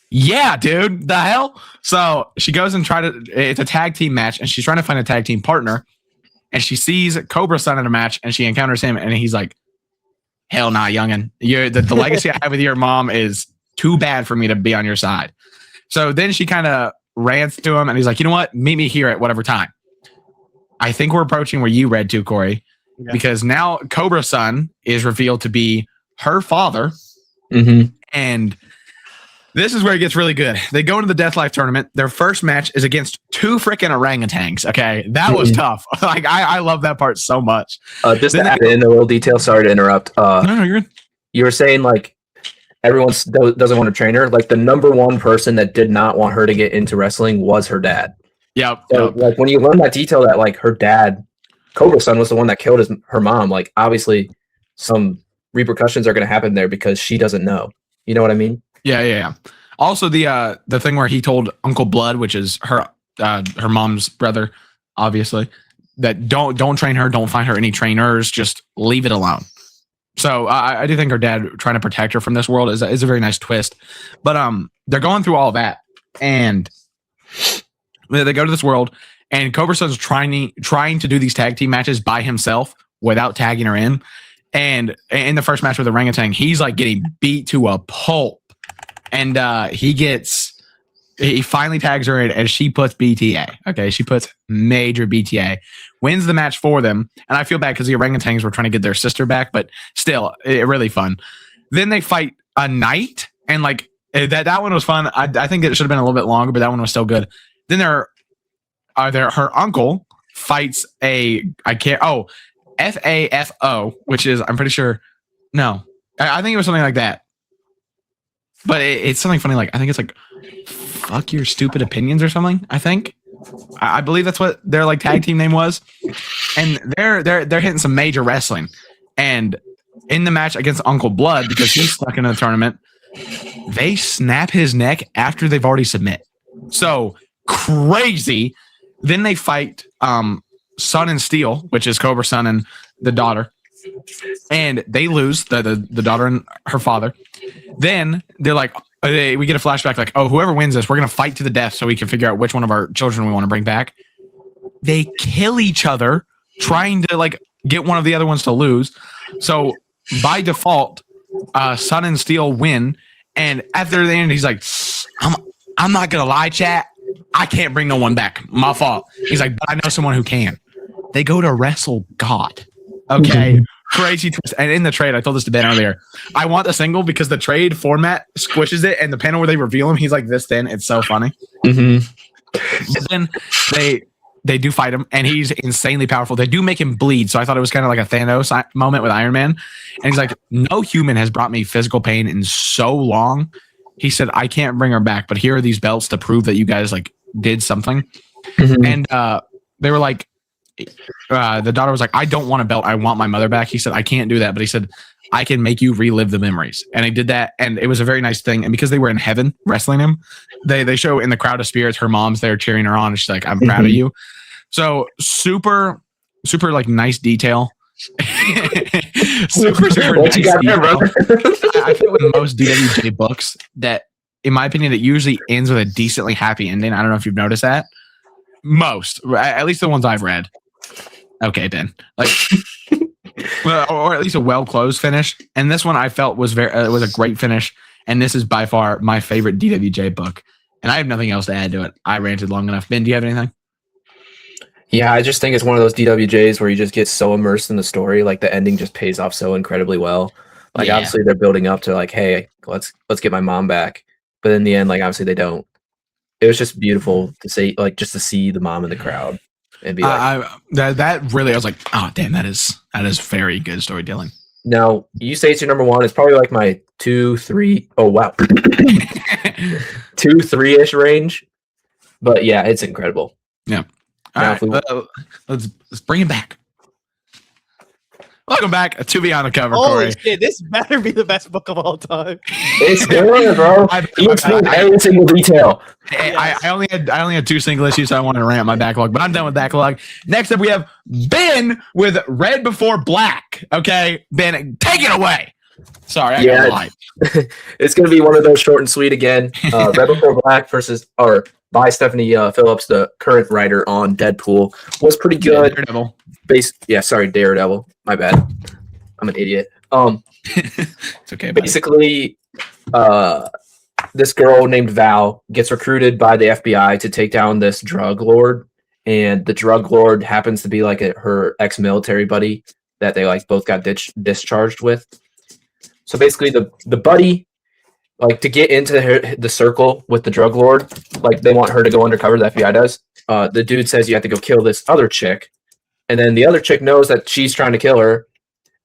yeah, dude, the hell? So she goes and it's a tag team match, and she's trying to find a tag team partner. And she sees Cobra Sun in a match, and she encounters him, and he's like, hell nah, youngin'. The legacy I have with your mom is too bad for me to be on your side. So then she kind of rants to him, and he's like, you know what? Meet me here at whatever time. I think we're approaching where you read to, Corey, because now Cobra Sun is revealed to be her father. Mm-hmm. And this is where it gets really good. They go into the Death Life tournament. Their first match is against 2 freaking orangutans. Okay, that was tough. Like I love that part so much. Just to add in a little detail. Sorry to interrupt. No, you're good. You were saying like everyone doesn't want to train her. Like the number one person that did not want her to get into wrestling was her dad. Yeah. So like when you learn that detail that like her dad, Cobra Sun, was the one that killed her mom. Like obviously some repercussions are going to happen there because she doesn't know. You know what I mean? Yeah. Also, the thing where he told Uncle Blood, which is her mom's brother, obviously, that don't train her, don't find her any trainers, just leave it alone. So I do think her dad trying to protect her from this world is a very nice twist. But they're going through all that, and they go to this world, and Cobra Sun's trying to do these tag team matches by himself without tagging her in. And in the first match with the orangutan, he's like getting beat to a pulp. And he finally tags her in, and she puts BTA. Okay, she puts major BTA, wins the match for them. And I feel bad because the orangutans were trying to get their sister back, but still, really fun. Then they fight a knight, and like that one was fun. I think it should have been a little bit longer, but that one was still good. Then her uncle fights FAFO, which is, I'm pretty sure, no. I think it was something like that. But it's something funny. Like I think it's like, fuck your stupid opinions or something. I think. I believe that's what their like tag team name was, and they're hitting some major wrestling, and in the match against Uncle Blood because he's stuck in the tournament, they snap his neck after they've already submit. So crazy. Then they fight Sun and Steel, which is Cobra Sun and the daughter, and they lose the daughter and her father. Then they're like. We get a flashback like, oh, whoever wins this, we're going to fight to the death so we can figure out which one of our children we want to bring back. They kill each other trying to like get one of the other ones to lose. So by default, Sun and Steel win. And after the end, he's like, I'm not going to lie, chat. I can't bring no one back. My fault. He's like, but I know someone who can. They go to wrestle God. Okay. Crazy twist. And in the trade, I told this to Ben earlier. I want the single because the trade format squishes it, and the panel where they reveal him, he's like this thin. It's so funny. But then they do fight him, and he's insanely powerful. They do make him bleed, so I thought it was kind of like a Thanos moment with Iron Man. And he's like, no human has brought me physical pain in so long. He said, I can't bring her back, but here are these belts to prove that you guys like did something. And they were like, the daughter was like, I don't want a belt. I want my mother back. He said, I can't do that. But he said, I can make you relive the memories. And he did that. And it was a very nice thing. And because they were in heaven wrestling him, they show in the crowd of spirits, her mom's there cheering her on. And she's like, I'm proud of you. So super, super like nice detail. super nice detail. I feel with most DWJ books that, in my opinion, it usually ends with a decently happy ending. I don't know if you've noticed that. Most, at least the ones I've read. Okay, Ben. Like, or at least a well-closed finish. And this one I felt was was a great finish. And this is by far my favorite DWJ book. And I have nothing else to add to it. I ranted long enough. Ben, do you have anything? Yeah, I just think it's one of those DWJs where you just get so immersed in the story. Like the ending just pays off so incredibly well. Like obviously they're building up to like, hey, let's get my mom back. But in the end, like obviously they don't. It was just beautiful to see, like just to see the mom in the crowd. And be like, that really, I was like, oh damn, that is very good storytelling. Now you say it's your number one. It's probably like my 2, 3. Oh wow, 2, 3-ish range. But yeah, it's incredible. Yeah. All right, let's bring it back. Welcome back to Beyond the Cover, Corey. Holy shit, this better be the best book of all time. It's good, bro. It's every single detail. I only had 2 single issues, so I wanted to rant my backlog, but I'm done with backlog. Next up, we have Ben with Red Before Black. Okay, Ben, take it away. Sorry, I got lied. It's going to be one of those short and sweet again. Red Before Black by Stephanie Phillips, the current writer on Deadpool, was pretty good. Daredevil. Daredevil. My bad. I'm an idiot. It's okay. Basically, this girl named Val gets recruited by the FBI to take down this drug lord, and the drug lord happens to be like her ex-military buddy that they like both got discharged with. So basically, the buddy, like to get into the circle with the drug lord, like they want her to go undercover. The FBI does. The dude says you have to go kill this other chick. And then the other chick knows that she's trying to kill her.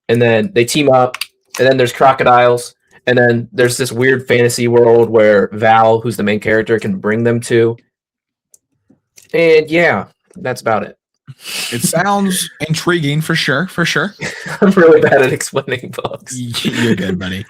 And then they team up. And then there's crocodiles. And then there's this weird fantasy world where Val, who's the main character, can bring them to. And yeah, that's about it. It sounds intriguing for sure. I'm really bad at explaining books. You're good, buddy.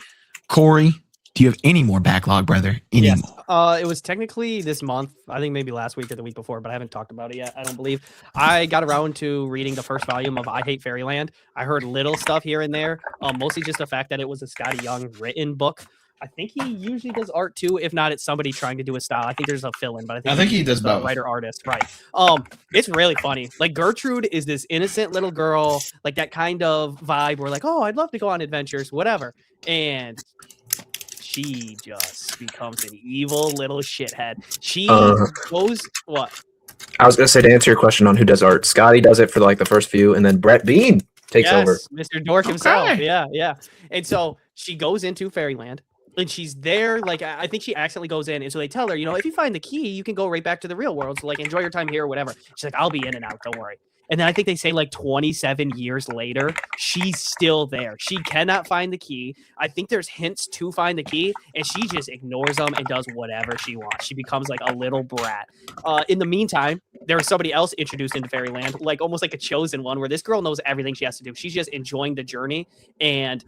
Corey, do you have any more backlog, brother? Yes. It was technically this month. I think maybe last week or the week before, but I haven't talked about it yet. I don't believe. I got around to reading the first volume of I Hate Fairyland. I heard little stuff here and there, mostly just the fact that it was a Scotty Young written book. I think he usually does art too. If not, it's somebody trying to do a style. I think there's a fill-in, but I think he does both. Writer artist, right? It's really funny. Like Gertrude is this innocent little girl, like that kind of vibe. Where like, oh, I'd love to go on adventures, whatever, and she just becomes an evil little shithead. She goes what? I was gonna say, to answer your question on who does art, Scotty does it for like the first few, and then Brett Bean takes over. Mr. Dork himself. Yeah. And so she goes into Fairyland. And she's there, like, I think she accidentally goes in. And so they tell her, if you find the key, you can go right back to the real world. So, like, enjoy your time here or whatever. She's like, I'll be in and out. Don't worry. And then I think they say like 27 years later, she's still there. She cannot find the key. I think there's hints to find the key, and she just ignores them and does whatever she wants. She becomes like a little brat. In the meantime, there was somebody else introduced into Fairyland, like almost like a chosen one, where this girl knows everything she has to do. She's just enjoying the journey and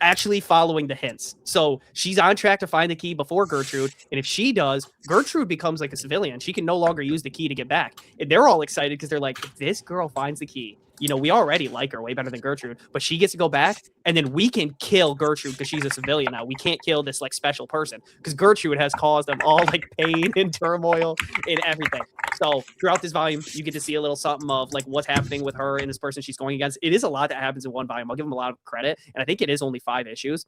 actually following the hints. So she's on track to find the key before Gertrude. And if she does, Gertrude becomes like a civilian. She can no longer use the key to get back. And they're all excited because they're like, if this girl finds the key, you know, we already like her way better than Gertrude, but she gets to go back and then we can kill Gertrude because she's a civilian now. We can't kill this like special person because Gertrude has caused them all like pain and turmoil and everything. So throughout this volume, you get to see a little something of like what's happening with her and this person she's going against. It is a lot that happens in one volume. I'll give them a lot of credit. And I think it is only 5 issues.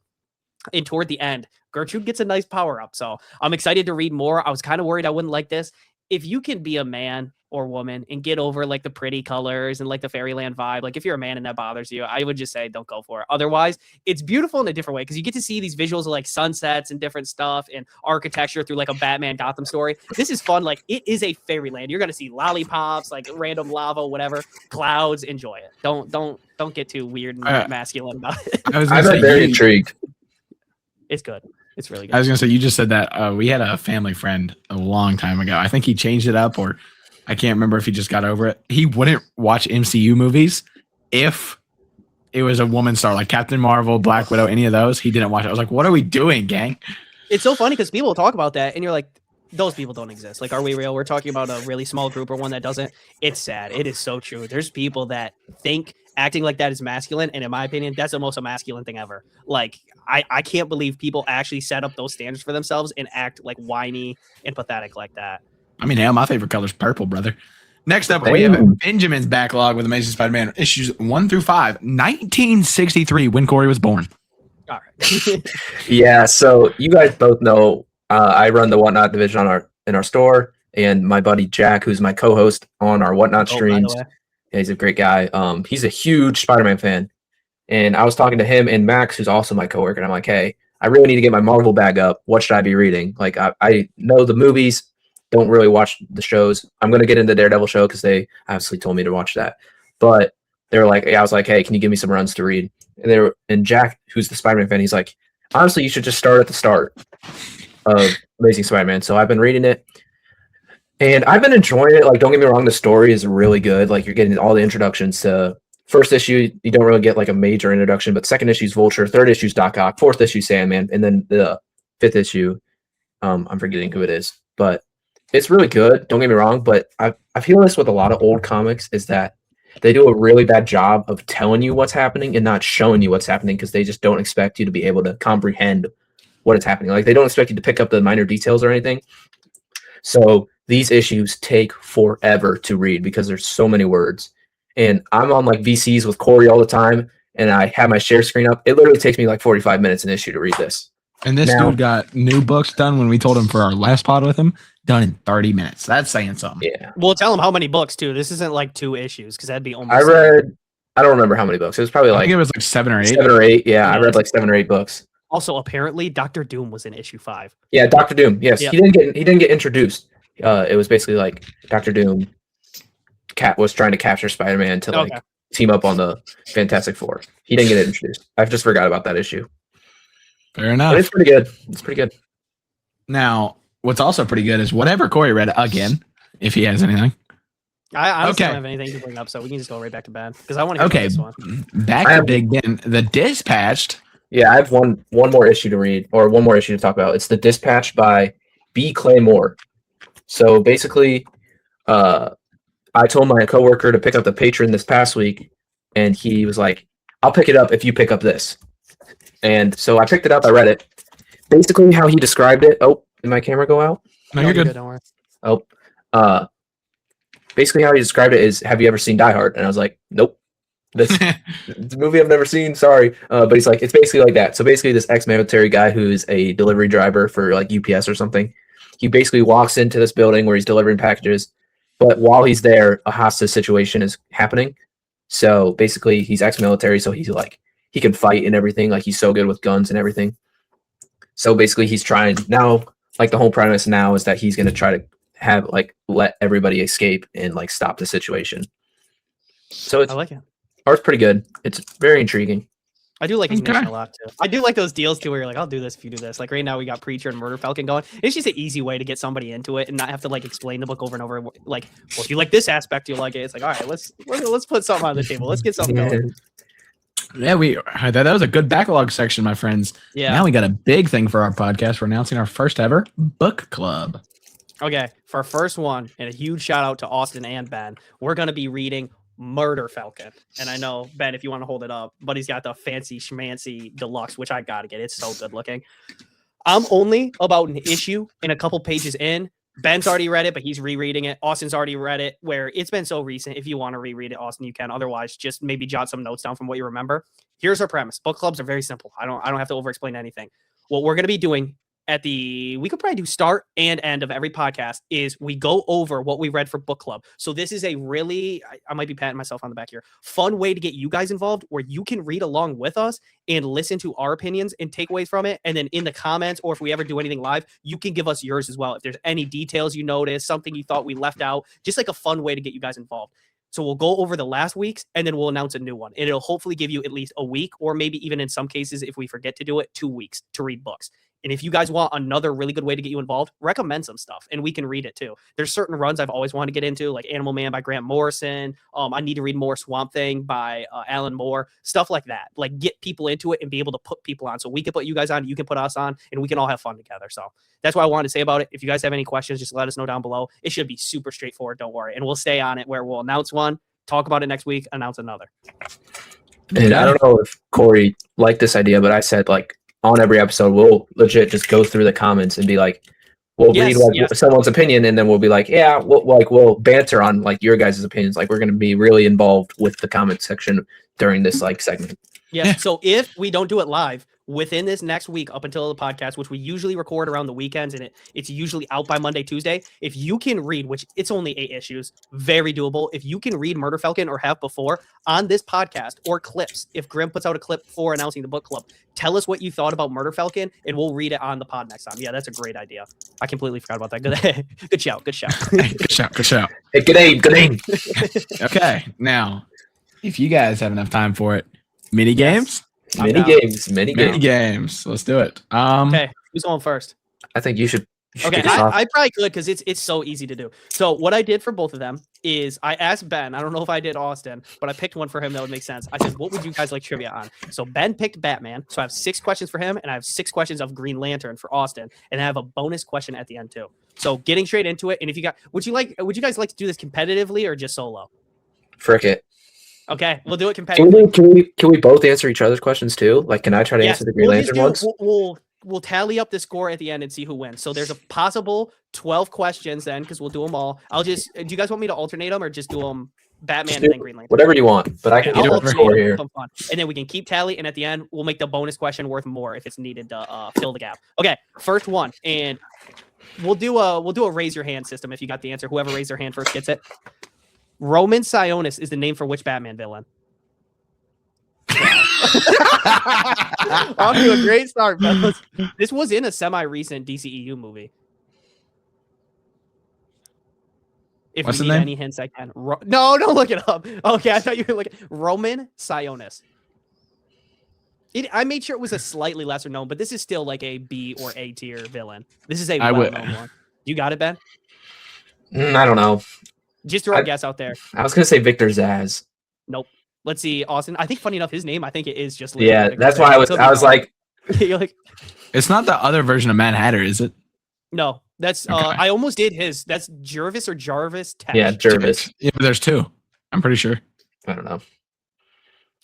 And toward the end, Gertrude gets a nice power up. So I'm excited to read more. I was kind of worried I wouldn't like this. If you can be a man or woman and get over like the pretty colors and like the Fairyland vibe, like if you're a man and that bothers you, I would just say don't go for it. Otherwise, it's beautiful in a different way because you get to see these visuals of like sunsets and different stuff and architecture through like a Batman Gotham story. This is fun. Like it is a Fairyland. You're gonna see lollipops, like random lava, whatever, clouds. Enjoy it. Don't get too weird and masculine about it. I'm very intrigued. It's good. It's really good. I was gonna say you just said that we had a family friend a long time ago. I think he changed it up, or I can't remember if he just got over it. He wouldn't watch MCU movies if it was a woman star, like Captain Marvel, Black Widow, any of those. He didn't watch it. I was like, what are we doing, gang? It's so funny because people talk about that, and you're like, those people don't exist. Like, are we real? We're talking about a really small group or one that doesn't. It's sad. It is so true. There's people that think acting like that is masculine, and in my opinion, that's the most masculine thing ever. Like, I can't believe people actually set up those standards for themselves and act like whiny and pathetic like that. I mean, hell, my favorite color is purple, brother. Next up, we have Benjamin's backlog with Amazing Spider-Man issues 1 through 5, 1963, when Corey was born. All right. Yeah, so you guys both know I run the Whatnot division in our store, and my buddy Jack, who's my co-host on our Whatnot streams, he's a great guy. He's a huge Spider-Man fan, and I was talking to him and Max, who's also my coworker, and I'm like, hey, I really need to get my Marvel bag up. What should I be reading? Like, I know the movies, don't really watch the shows. I'm going to get into Daredevil show because they obviously told me to watch that. But they were like, I was like, hey, can you give me some runs to read? And Jack, who's the Spider-Man fan, he's like, honestly, you should just start at the start of Amazing Spider-Man. So I've been reading it, and I've been enjoying it. Like, don't get me wrong, the story is really good. Like, you're getting all the introductions to first issue. You don't really get like a major introduction, but second issue is Vulture, third issue is Doc Ock, fourth issue Sandman, and then the fifth issue, I'm forgetting who it is, but it's really good. Don't get me wrong, but I feel this with a lot of old comics is that they do a really bad job of telling you what's happening and not showing you what's happening because they just don't expect you to be able to comprehend what is happening. Like, they don't expect you to pick up the minor details or anything. So these issues take forever to read because there's so many words. And I'm on like VCs with Corey all the time, and I have my share screen up. It literally takes me like 45 minutes an issue to read this. And this dude got new books done when we told him for our last pod with him, done in 30 minutes. That's saying something. Yeah. We'll tell him how many books too. This isn't like 2 issues because that'd be almost. I don't remember how many books. It was probably I think it was like 7 or 8. 7 or 8. Yeah, I read like 7 or 8 books. Also, apparently, Doctor Doom was in issue 5. Yeah, Doctor Doom. Yes, yep. He didn't get introduced. It was basically like Doctor Doom was trying to capture Spider-Man to like team up on the Fantastic Four. He didn't get introduced. I just forgot about that issue. Fair enough. But it's pretty good. It's pretty good. Now, what's also pretty good is whatever Corey read again, if he has anything. I don't have anything to bring up, so we can just go right back to Ben because I want to hear this one. Back to Big Ben. The Dispatched. Yeah, I have one more issue to read, or one more issue to talk about. It's The Dispatch by B. Clay Moore. So basically, I told my coworker to pick up the Patron this past week, and he was like, I'll pick it up if you pick up this. And so I picked it up, I read it. Basically how he described it. Oh, did my camera go out? No, you're good. Don't worry. Oh. Basically how he described it is, have you ever seen Die Hard? And I was like, nope. It's a movie I've never seen, sorry. But he's like, it's basically like that. So basically this ex-military guy who's a delivery driver for like UPS or something, he basically walks into this building where he's delivering packages, but while he's there, a hostage situation is happening. So basically he's ex-military, so he's like, he can fight and everything. Like, he's so good with guns and everything. So basically he's trying now, like the whole premise now is that he's going to try to have like, let everybody escape and like stop the situation. So it's I like it. Art's pretty good. It's very intriguing. I do like his mission a lot too. I do like those deals too, where you're like, I'll do this if you do this. Like right now, we got Preacher and Murder Falcon going. It's just an easy way to get somebody into it and not have to like explain the book over and over. Like, well, if you like this aspect, you like it. It's like, all right, let's put something on the table. Let's get something going. Yeah, that was a good backlog section, my friends. Yeah. Now we got a big thing for our podcast. We're announcing our first ever book club. Okay, for our first one, and a huge shout out to Austin and Ben. We're gonna be reading Murder Falcon. And I know, Ben, if you want to hold it up, but he's got the fancy schmancy deluxe, which I gotta get. It's so good looking. I'm only about an issue and a couple pages in. Ben's already read it, but he's rereading it. Austin's already read it, where it's been so recent. If you want to reread it, Austin, you can. Otherwise, just maybe jot some notes down from what you remember. Here's our premise. Book clubs are very simple. I don't have to over explain anything. What we're gonna be doing we could probably do start and end of every podcast is we go over what we read for book club. So this is a really, I might be patting myself on the back here, fun way to get you guys involved where you can read along with us and listen to our opinions and takeaways from it. And then in the comments, or if we ever do anything live, you can give us yours as well. If there's any details you notice, something you thought we left out, just like a fun way to get you guys involved. So we'll go over the last week's and then we'll announce a new one. And it'll hopefully give you at least a week, or maybe even in some cases, if we forget to do it, 2 weeks to read books. And if you guys want another really good way to get you involved, recommend some stuff and we can read it too. There's certain runs I've always wanted to get into, like Animal Man by Grant Morrison. I need to read more Swamp Thing by Alan Moore, stuff like that. Like get people into it and be able to put people on. So we can put you guys on, you can put us on, and we can all have fun together. So that's what I wanted to say about it. If you guys have any questions, just let us know down below. It should be super straightforward. Don't worry. And we'll stay on it where we'll announce one, talk about it next week, announce another. And I don't know if Corey liked this idea, but I said like on every episode, we'll legit just go through the comments and be like, we'll read someone's opinion, and then we'll be like, yeah, we'll banter on like your guys' opinions. Like we're going to be really involved with the comment section during this like segment. Yeah. So if we don't do it live within this next week up until the podcast, which we usually record around the weekends, and it's usually out by Monday, Tuesday. If you can read, which it's only 8 issues, very doable. If you can read Murder Falcon or have before on this podcast or clips, if Grim puts out a clip for announcing the book club, tell us what you thought about Murder Falcon and we'll read it on the pod next time. Yeah, that's a great idea. I completely forgot about that. Good shout. Good shout. Hey, good aim. Okay. Now, if you guys have enough time for it, mini games? Mini games. Let's do it. Okay, who's going first? I think you should. Okay, I probably could because it's so easy to do. So what I did for both of them is I asked Ben. I don't know if I did Austin, but I picked one for him that would make sense. I said, "What would you guys like trivia on?" So Ben picked Batman. So I have 6 questions for him, and I have 6 questions of Green Lantern for Austin, and I have a bonus question at the end too. So getting straight into it. And if you would you guys like to do this competitively or just solo? Frick it. Okay, we'll do it competitively. Can we both answer each other's questions too? Like, can I try to answer the Green Lantern ones? We'll tally up the score at the end and see who wins. So there's a possible 12 questions then, because we'll do them all. Do you guys want me to alternate them or just do them Batman and then Green Lantern? Whatever you want, but I can do a score here. And then we can keep tally, and at the end, we'll make the bonus question worth more if it's needed to fill the gap. Okay, first one, and we'll do a raise your hand system if you got the answer. Whoever raised their hand first gets it. Roman Sionis is the name for which Batman villain? Off to a great start, fellas. This was in a semi-recent DCEU movie. If What's we the need name? any hints, I can. No, don't look it up. Okay, I thought you were looking. Roman Sionis. I made sure it was a slightly lesser known, but this is still like a B or A tier villain. This is a well-known one. You got it, Ben? I don't know. Just throw a guess out there. I was gonna say Victor Zsasz. Nope. Let's see, Austin. I think funny enough, his name, I think it is just. Yeah, that's why I was like, you're like, it's not the other version of Mad Hatter, is it? No, that's okay. I almost did his. That's Jervis or Jarvis. Tech. Yeah, Jervis. Yeah, but there's 2. I'm pretty sure. I don't know.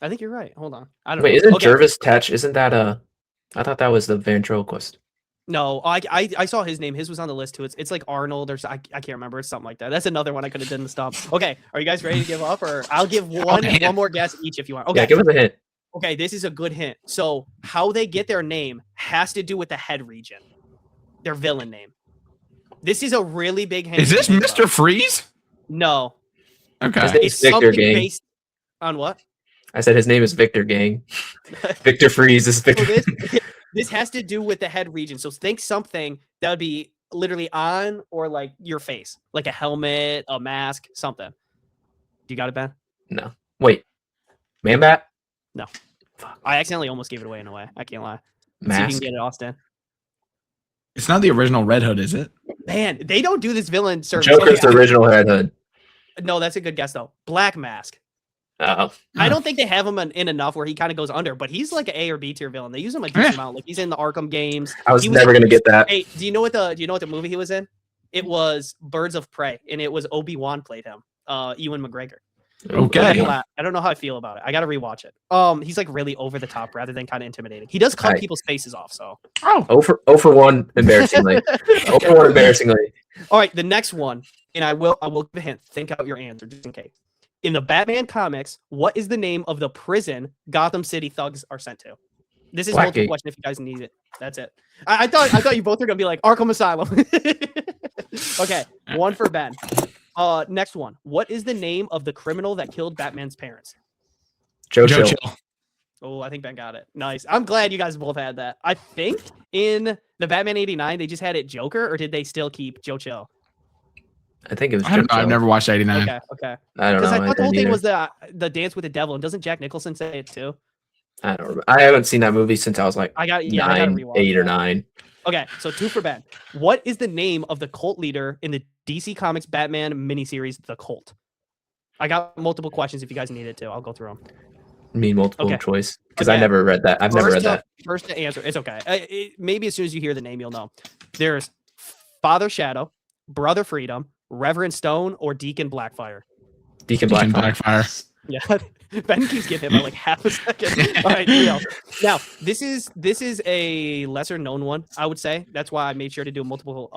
I think you're right. Hold on. I don't. Wait, isn't Jervis Tech? Isn't that I thought that was the ventriloquist. No, I saw his name. His was on the list too. It's like Arnold or I can't remember. It's something like that. That's another one I could have done to stop. Okay, are you guys ready to give up, or I'll give one more guess each if you want. Okay, yeah, give us a hint. Okay, this is a good hint. So how they get their name has to do with the head region, their villain name. This is a really big hint. Is this Mr. Freeze? No. Okay. It's Victor Gang. Based on what? I said his name is Victor Gang. Victor Freeze is Victor. This has to do with the head region. So think something that would be literally on or like your face, like a helmet, a mask, something. You got it, Ben? No. Wait, Man Bat? No. I accidentally almost gave it away in a way. I can't lie. See if you Mask? can get it, Austin. It's not the original Red Hood, is it? Man, they don't do this villain service. Joker's the original Red Hood. No, that's a good guess though. Black Mask. Oh. I don't think they have him in enough where he kind of goes under, but he's like an A or B tier villain. They use him a decent amount. Like he's in the Arkham games. I was never gonna get that. Hey, do you know what the movie he was in? It was Birds of Prey, and it was Obi-Wan played him. Ewan McGregor. Okay. I don't know how I feel about it. I got to rewatch it. He's like really over the top rather than kind of intimidating. He does cut people's faces off. So. Oh for 1 embarrassingly. 0 for 1 embarrassingly. All right, the next one, and I will give a hint. Think out your answer just in case. In the Batman comics, what is the name of the prison Gotham City thugs are sent to? This is multiple question if you guys need it. That's it. I thought you both were gonna be like Arkham Asylum. Okay, 1 for Ben. Next one. What is the name of the criminal that killed Batman's parents? Joe Chill. Oh, I think Ben got it. Nice. I'm glad you guys both had that. I think in the Batman 89, they just had it Joker, or did they still keep Joe Chill? I think it was. I don't know. I've never watched 89. Okay. I don't know. Because I thought the whole thing was the Dance with the Devil, and doesn't Jack Nicholson say it too? I don't remember. I haven't seen that movie since I was like 9, 8 or 9. Okay, so 2 for Ben. What is the name of the cult leader in the DC Comics Batman miniseries, The Cult? I got multiple questions if you guys need it to. I'll go through them. Multiple choice because I never read that. I've never read that. First to answer, it's okay. Maybe as soon as you hear the name, you'll know. There's Father Shadow, Brother Freedom, Reverend Stone, or Deacon Blackfire. Deacon Blackfire. Yeah, Ben keeps giving him by like half a second. All right, now this is a lesser known one, I would say. That's why I made sure to do multiple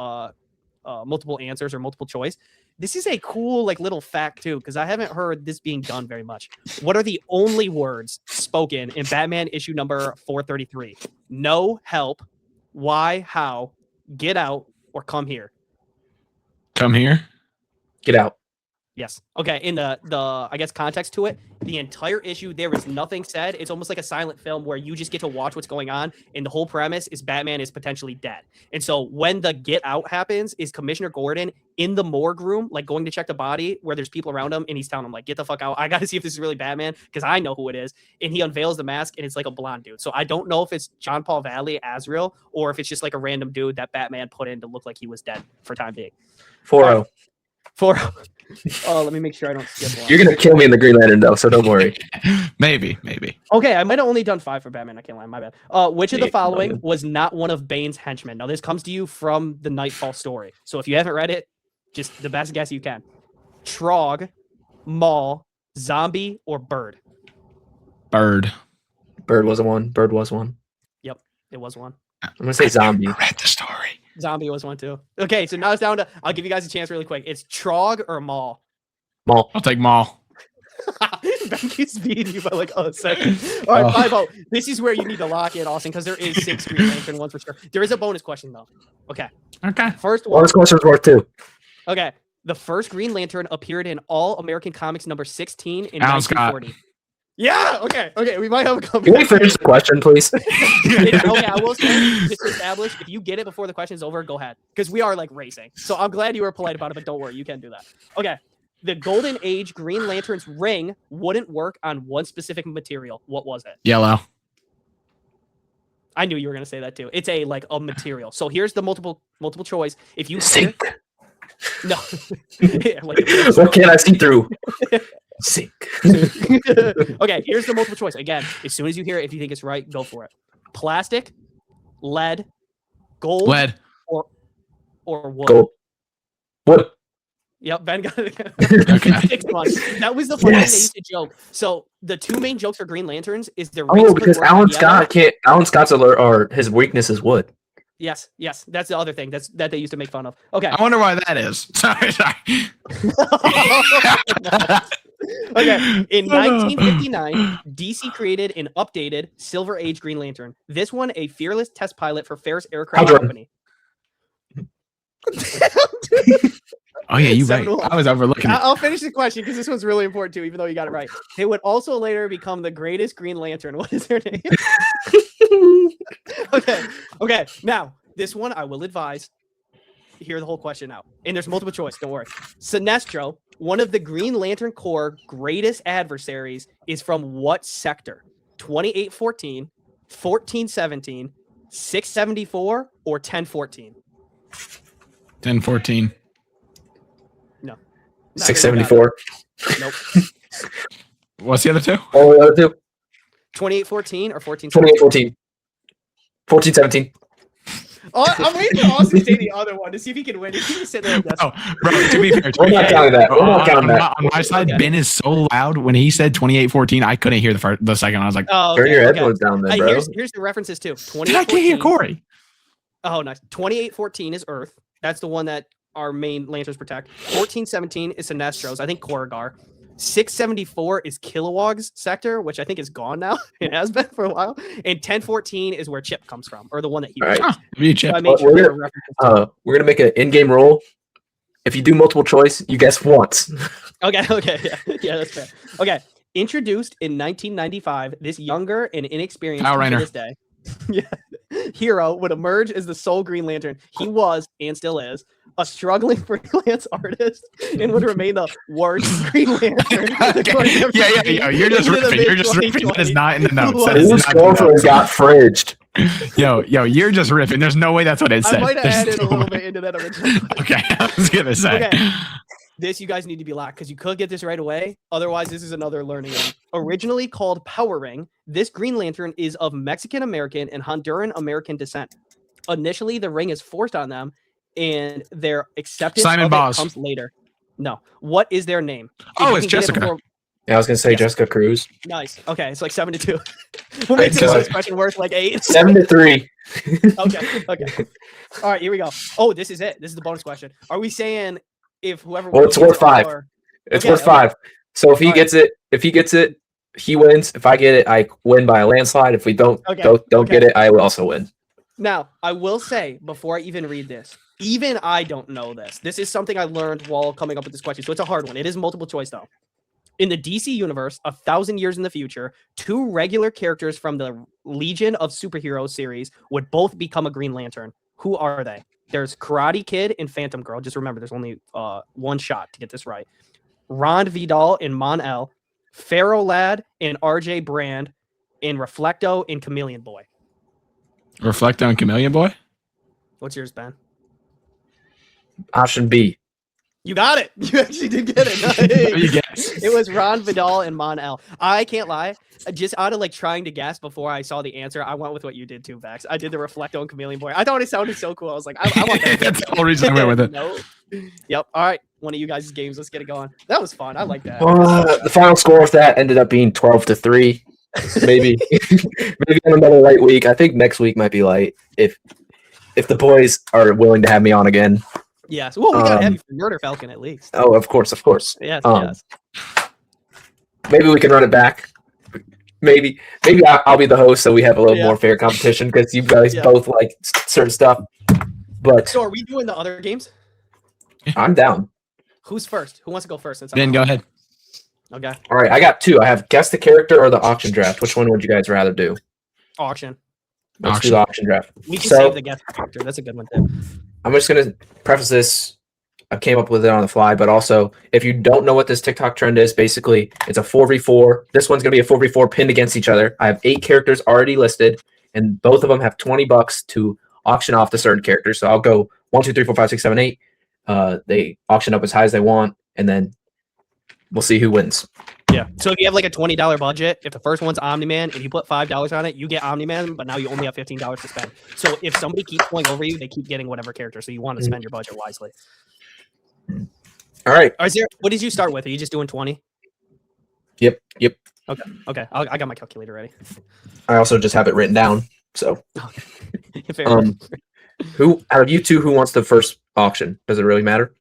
answers or multiple choice. This is a cool like little fact too, because I haven't heard this being done very much. What are the only words spoken in Batman issue number 433? No, help, why, how, get out, or come here? Come here. Get out. Yes. Okay. In the I guess context to it, the entire issue there is nothing said. It's almost like a silent film where you just get to watch what's going on, and the whole premise is Batman is potentially dead. And so when the get out happens, is Commissioner Gordon in the morgue room, like going to check the body where there's people around him, and he's telling him like, "Get the fuck out! I got to see if this is really Batman because I know who it is." And he unveils the mask, and it's like a blonde dude. So I don't know if it's John Paul Valley Azrael or if it's just like a random dude that Batman put in to look like he was dead for time being. 4-0. 4-0. Oh, let me make sure I don't skip one. You're gonna kill me in the Green Lantern though, so don't worry. Maybe. Okay, I might have only done 5 for Batman. I can't lie, my bad. Which of the following was not one of Bane's henchmen? Now, this comes to you from the Nightfall story. So if you haven't read it, just the best guess you can. Trog, Maul, Zombie, or Bird? Bird. Bird was one. Yep, it was one. I'm gonna say Zombie. I read the story. Zombie was one too. Okay, so now it's down to. I'll give you guys a chance really quick. It's Trog or Maul. Maul. I'll take Maul. Ben keeps beating you by like a second. All right, 5-0. This is where you need to lock in, Austin, because there is 6 Green Lantern ones for sure. There is a bonus question though. Okay. First one. Bonus question's worth 2. Okay. The first Green Lantern appeared in All American Comics number 16 in Alan 1940. Scott. Yeah. Okay. We might have a couple. Can we finish the question, please? Okay, I will say, just to establish, if you get it before the question's over, go ahead. Because we are like racing. So I'm glad you were polite about it, but don't worry, you can do that. Okay. The Golden Age Green Lantern's ring wouldn't work on one specific material. What was it? Yellow. I knew you were gonna say that too. It's a material. So here's the multiple choice. If you Sink. No. What can I see through? Sink. Okay, here's the multiple choice. Again, as soon as you hear it, if you think it's right, go for it. Plastic, lead, gold, or wood. Gold. Wood. Yep, Ben got it. Okay. 6 months. That was the funny thing they used to joke. So the 2 main jokes for Green Lanterns is the because Alan Scott can't. Alan Scott's alert or his weakness is wood. Yes, that's the other thing that they used to make fun of. Okay. I wonder why that is. Sorry. Okay. In 1959, DC created an updated Silver Age Green Lantern. This one, a fearless test pilot for Ferris Aircraft Company. Oh yeah, you right. I was overlooking it. I'll finish the question because this one's really important too, even though you got it right. They would also later become the greatest Green Lantern. What is their name? Okay. Now, this one I will advise. Hear the whole question out. And there's multiple choice, don't worry. Sinestro, One of the Green Lantern Corps' greatest adversaries is from what sector? 2814, 1417, 674, or 1014? 1014. No. 674. Nope. What's the other two? Oh, the other two. 2814 or 1417? 2814. 1417. Oh, I'm waiting for Austin to say the other one to see if he can win. If he can sit there and guess. Oh, bro, to be fair, We're not counting that. We're not counting that. On my side, Ben is so loud. When he said 2814, I couldn't hear the second one. I was like, oh, turn your headphones down then, bro. Here's the references too. I can't hear Corey. Oh, nice. 2814 is Earth. That's the one that our main lanterns protect. 1417 is Sinestros. I think Korrigar. 674 is Kilowog's sector, which I think is gone now. It has been for a while. And 1014 is where Chip comes from, or the one that he. Right. Chip. So I made sure we're gonna make an in-game roll. If you do multiple choice, you guess once. Okay, yeah, that's fair. Okay, introduced in 1995, this younger and inexperienced to this day, hero would emerge as the sole Green Lantern. He was, and still is, a struggling freelance artist and would remain the worst Green Lantern. Yeah. You're just ripping. You're just ripping. That is not in the notes. Whose girlfriend got fridged? Yo, you're just ripping. There's no way that's what it said. I might have added a little bit into that original. Okay, I was gonna say. Okay. This you guys need to be locked because you could get this right away. Otherwise, this is another learning one. Originally called Power Ring, this Green Lantern is of Mexican American and Honduran American descent. Initially, the ring is forced on them, and their acceptance Simon of Boz. it comes later. No. What is their name? Oh, it's Jessica. Yeah, I was gonna say Jessica Cruz. Nice. Okay, it's like 7-2. What makes this question worth like 8? 7-3. Okay. All right, here we go. Oh, this is it. This is the bonus question. Are we saying if whoever? Well, it's worth 5. It's worth 5. So if he gets it, he wins. If I get it, I win by a landslide. If we don't get it, I will also win. Now, I will say before I even read this, even I don't know this. This is something I learned while coming up with this question. So it's a hard one. It is multiple choice though. In the DC universe, 1,000 years in the future, 2 regular characters from the Legion of Superheroes series would both become a Green Lantern. Who are they? There's Karate Kid and Phantom Girl. Just remember, there's only one shot to get this right. Ron Vidal and Mon-El, Pharaoh Lad and RJ Brand, and Reflecto and Chameleon Boy. Reflecto and Chameleon Boy? What's yours, Ben? Option B. You got it. You actually did get it. It was Ron Vidal and Mon-El. I can't lie. Just out of like trying to guess before I saw the answer, I went with what you did too, Vax. I did the Reflecto and Chameleon Boy. I thought it sounded so cool. I was like, I want that. That's the whole reason I went with it. No. Yep. All right. One of you guys' games. Let's get it going. That was fun. I like that. The final score of that ended up being 12-3. Maybe on another light week. I think next week might be light if the boys are willing to have me on again. Yes. Well, we gotta have you for Murder Falcon at least. Oh, of course. Yes. Maybe we can run it back. Maybe I'll be the host, so we have a little more fair competition because you guys both like certain stuff. But so, are we doing the other games? I'm down. Who's first? Who wants to go first? Ben, go ahead. Okay. All right, I got 2. I have guess the character or the auction draft. Which one would you guys rather do? Auction. Let's do the auction draft. We can save the guess the character. That's a good one too. I'm just gonna preface this. I came up with it on the fly, but also if you don't know what this TikTok trend is, basically it's a 4v4. This one's gonna be a 4v4 pinned against each other. I have 8 characters already listed, and both of them have $20 to auction off the certain characters. So I'll go 1, 2, 3, 4, 5, 6, 7, 8. They auction up as high as they want, and then we'll see who wins. Yeah. So if you have like a $20 budget, if the first one's Omni-Man, if you put $5 on it, you get Omni-Man, but now you only have $15 to spend. So if somebody keeps going over you, they keep getting whatever character. So you want to spend your budget wisely. All right. What did you start with? Are you just doing 20? Yep. Okay. I got my calculator ready. I also just have it written down. So, who out of you two, who wants the first auction? Does it really matter?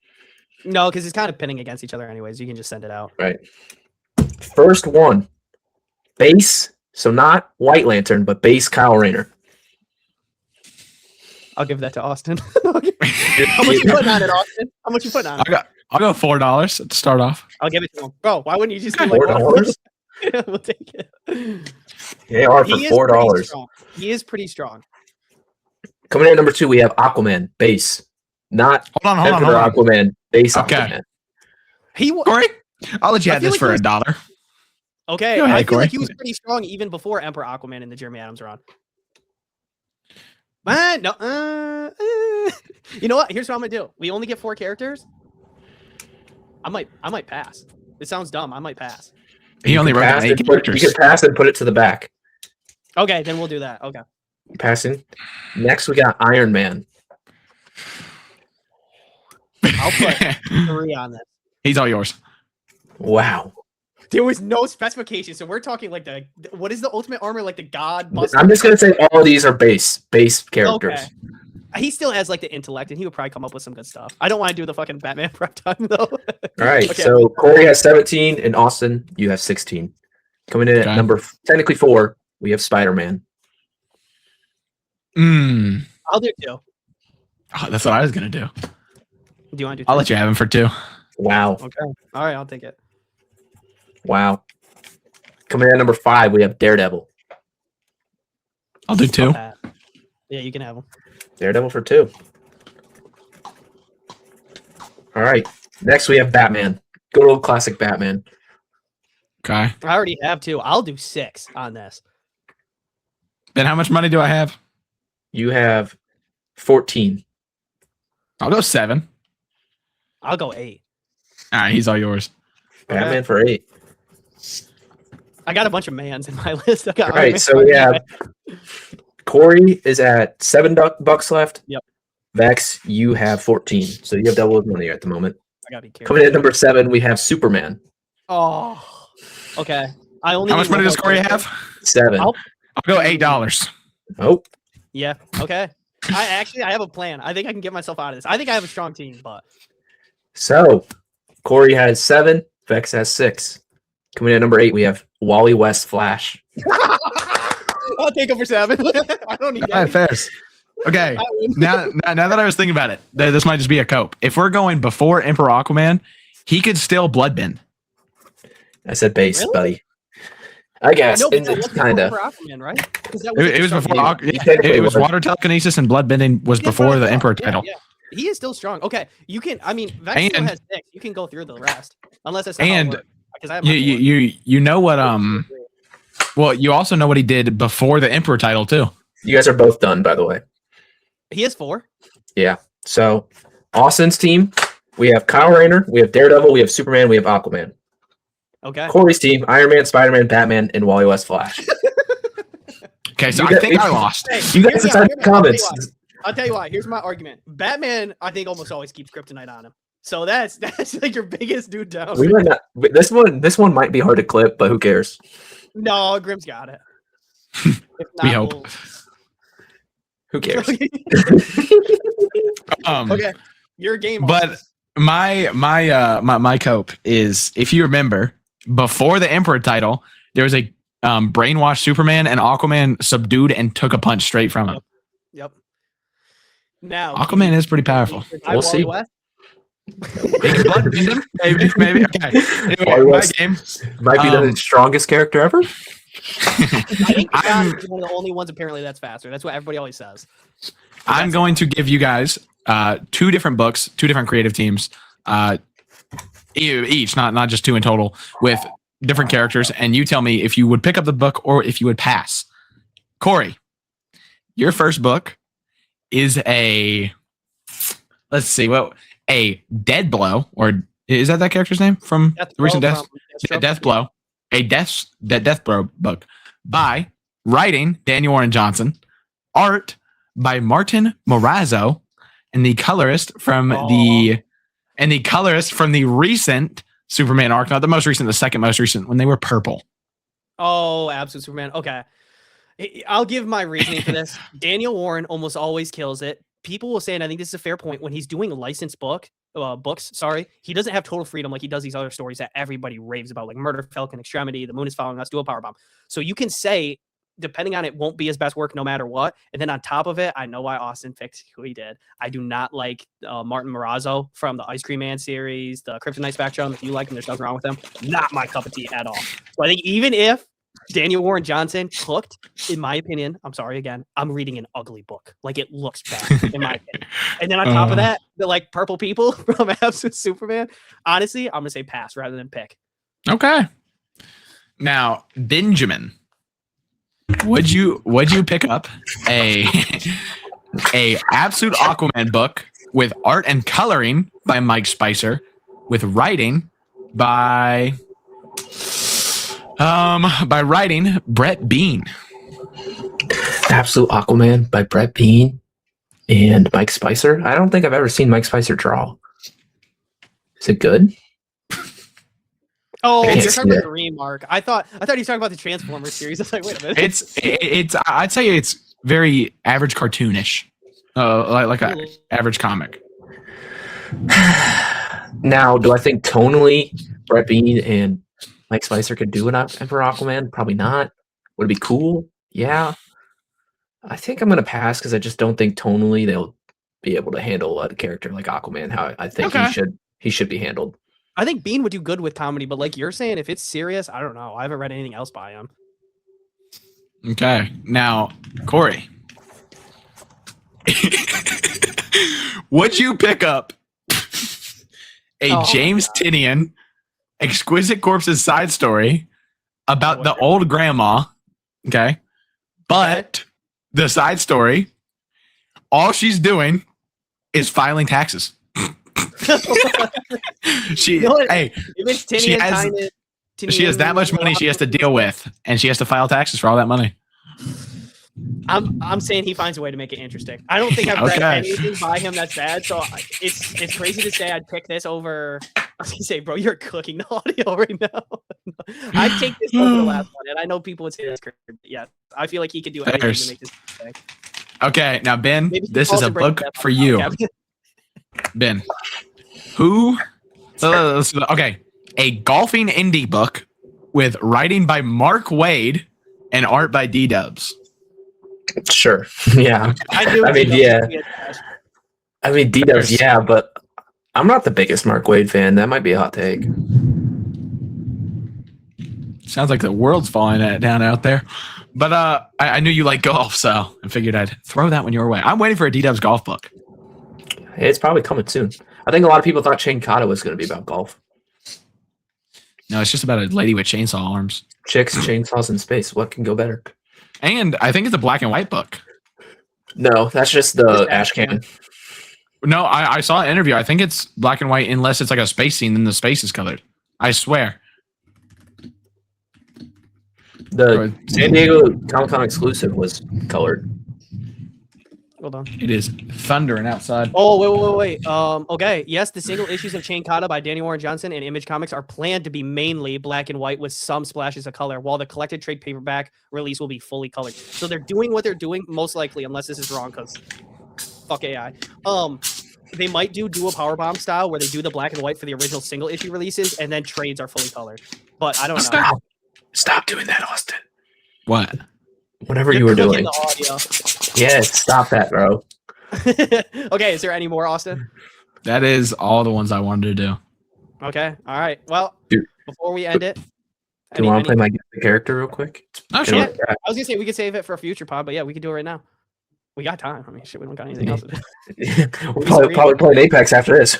No, because it's kind of pinning against each other anyways. You can just send it out. Right. First one, base. So not White Lantern, but base Kyle Rayner. I'll give that to Austin. How much you putting on it, Austin? How much you putting on it? I'll go $4 to start off. I'll give it to him. Bro, why wouldn't you just do $4? Yeah, we'll take it. They are for $4. He is pretty strong. Coming in at number 2, we have Aquaman base. Not hold on. Aquaman base. Okay. Aquaman. Corey, I'll let you have this for $1. Okay, Go ahead, I feel Corey. like he was pretty strong even before Emperor Aquaman in the Jeremy Adams run. Man, no. You know what? Here's what I'm gonna do. We only get 4 characters. I might pass. It sounds dumb. I might pass. He only wrote down 8 characters. You can pass and put it to the back. Okay, then we'll do that. Okay. Passing. Next, we got Iron Man. I'll put 3 on this. He's all yours. Wow. There was no specification, so we're talking like what is the ultimate armor? Like the god. I'm just gonna say all of these are base characters. Okay. He still has like the intellect, and he would probably come up with some good stuff. I don't want to do the fucking Batman prep time though. All right, Okay. so Corey has 17, and Austin, you have 16. Coming in at number technically 4, we have Spider-Man. I'll do 2. Oh, that's what I was gonna do. Do you want to do 2? I'll let you have him for 2. Wow. Okay. All right, I'll take it. Wow. Coming in at number 5, we have Daredevil. I'll do 2. Yeah, you can have him. Daredevil for 2. All right. Next, we have Batman. Good old classic Batman. Okay. I already have 2. I'll do 6 on this. Then how much money do I have? You have 14. I'll go 7. I'll go 8. All right, he's all yours. Batman for 8. I got a bunch of mans in my list. I got All right, so we have Corey is at $7 left. Yep. Vex, you have 14. So you have double his money at the moment. I gotta be careful. Coming in at number 7, we have Superman. Oh, okay. How much money does Corey have? 7. I'll go $8. Oh. Yeah. Okay. I have a plan. I think I can get myself out of this. I think I have a strong team, but So Corey has 7. Vex has 6. Coming in at number 8, we have Wally West Flash. I'll take over 7. I don't need that. Fairs. Okay. now that I was thinking about it, this might just be a cope. If we're going before Emperor Aquaman, he could still bloodbend. I said base, Really? buddy. I guess. No, but that It's was kind before of. Aquaman, right? It was before. Technically It was was. water telekinesis and bloodbending was before the Emperor title. Yeah. He is still strong. Okay, you can. I mean, Vex still And- has 6. You can go through the rest, unless it's not how it And works, 'cause I have my you know what? Well, you also know what he did before the Emperor title too. You guys are both done, by the way. He has 4. Yeah. So Austin's team, we have Kyle Rayner, we have Daredevil, we have Superman, we have Aquaman. Okay. Corey's team, Iron Man, Spider-Man, Batman, and Wally West Flash. Okay, so You I got- think I lost. Hey, You hear guys me out, decide hear in me the out. comments. I'll tell you why. Here's my argument. Batman, I think, almost always keeps kryptonite on him. So that's like your biggest dude down. We might not, this one might be hard to clip, but who cares? No, Grimm's got it. If We not, hope. we'll- Who cares? Okay, your game. But my cope is, if you remember, before the Emperor title, there was a brainwashed Superman, and Aquaman subdued and took a punch straight from him. Yep. Now Aquaman is pretty powerful. We'll see. Maybe. Okay. Anyway, Wally my West game. Might be the strongest character ever. I think I'm- Scott is one of the only ones apparently that's faster. That's what everybody always says. I'm going to give you guys 2 different books, 2 different creative teams, each, not just 2 in total, with different characters, and you tell me if you would pick up the book or if you would pass. Corey, your first book is a Dead Blow, or is that character's name from the recent Death? Death Blow, a Death Blow book by writing Daniel Warren Johnson, art by Martin Morazzo, and the colorist from the recent Superman arc, not the most recent, the second most recent, when they were purple. Oh, Absolute Superman. Okay. I'll give my reasoning for this. Daniel Warren almost always kills it. People will say, and I think this is a fair point, when he's doing licensed books, he doesn't have total freedom like he does these other stories that everybody raves about, like Murder Falcon, Extremity, The Moon is Following Us, Dual Power Bomb. So you can say, depending on it, won't be his best work no matter what. And then on top of it, I know why Austin picked who he did. I do not like Martin Morazzo from the Ice Cream Man series, the Kryptonite Spectrum. If you like him, there's nothing wrong with him. Not my cup of tea at all. So I think even if Daniel Warren Johnson cooked, in my opinion, I'm sorry again, I'm reading an ugly book. Like, it looks bad, in my opinion. And then on top of that, the like purple people from Absolute Superman. Honestly, I'm gonna say pass rather than pick. Okay. Now, Benjamin, would you pick up a Absolute Aquaman book with art and coloring by Mike Spicer, with writing by Brett Bean? Absolute Aquaman by Brett Bean and Mike Spicer. I don't think I've ever seen Mike Spicer draw. Is it good? Oh, you're talking about the Remark. I thought he was talking about the Transformers series. I was like, wait a minute. It's I'd say it's very average cartoonish, like an average comic. Now, do I think tonally Brett Bean and Mike Spicer could do an Emperor Aquaman? Probably not. Would it be cool? Yeah. I think I'm gonna pass because I just don't think tonally they'll be able to handle a character like Aquaman how I think he should be handled. I think Bean would do good with comedy, but like you're saying, if it's serious, I don't know. I haven't read anything else by him. Okay, now Corey, would you pick up a James Tynion Exquisite Corpses side story about the old grandma? Okay, but the side story, all she's doing is filing taxes. She has that much money she has to deal with, and she has to file taxes for all that money. I'm saying he finds a way to make it interesting. I don't think I've read anything by him that's bad, so it's crazy to say I'd pick this over. I was gonna say, bro, you're cooking the audio right now. I'd take this over the last one, and I know people would say that's crazy. Yeah, I feel like he could do anything to make this thing. Okay, now Ben, this is a book for you. Ben, okay, a golfing indie book with writing by Mark Wade and art by D-Dubs. Sure. Yeah. I mean, D-Dubs, yeah, but I'm not the biggest Mark Wade fan. That might be a hot take. Sounds like the world's falling down out there. But I knew you like golf, so I figured I'd throw that one your way. I'm waiting for a D-Dubs golf book. It's probably coming soon. I think a lot of people thought Chain Kata was going to be about golf. No, it's just about a lady with chainsaw arms. Chicks, chainsaws in space. What can go better? And I think it's a black and white book. No, that's just the ash can. No, I saw an interview. I think it's black and white unless it's like a space scene, then the space is colored. I swear. The San Diego Comic-Con exclusive was colored. Hold on. It is thundering outside. Oh, wait. Okay. Yes, the single issues of Chain Kata by Danny Warren Johnson and Image Comics are planned to be mainly black and white with some splashes of color, while the collected trade paperback release will be fully colored. So they're doing what they're doing, most likely, unless this is wrong, because fuck AI. They might do a Powerbomb style where they do the black and white for the original single issue releases, and then trades are fully colored. But I don't know. Stop doing that, Austin. What? Whatever you were doing. The audio. Yes, stop that, bro. Okay, is there any more, Austin? That is all the ones I wanted to do. Okay, all right. Well, before we end it, do you want to play my character real quick? Oh, sure. Yeah, I was gonna say we could save it for a future pod, but yeah, we could do it right now. We got time. I mean, shit, we don't got anything else to do. We'll probably play Apex after this.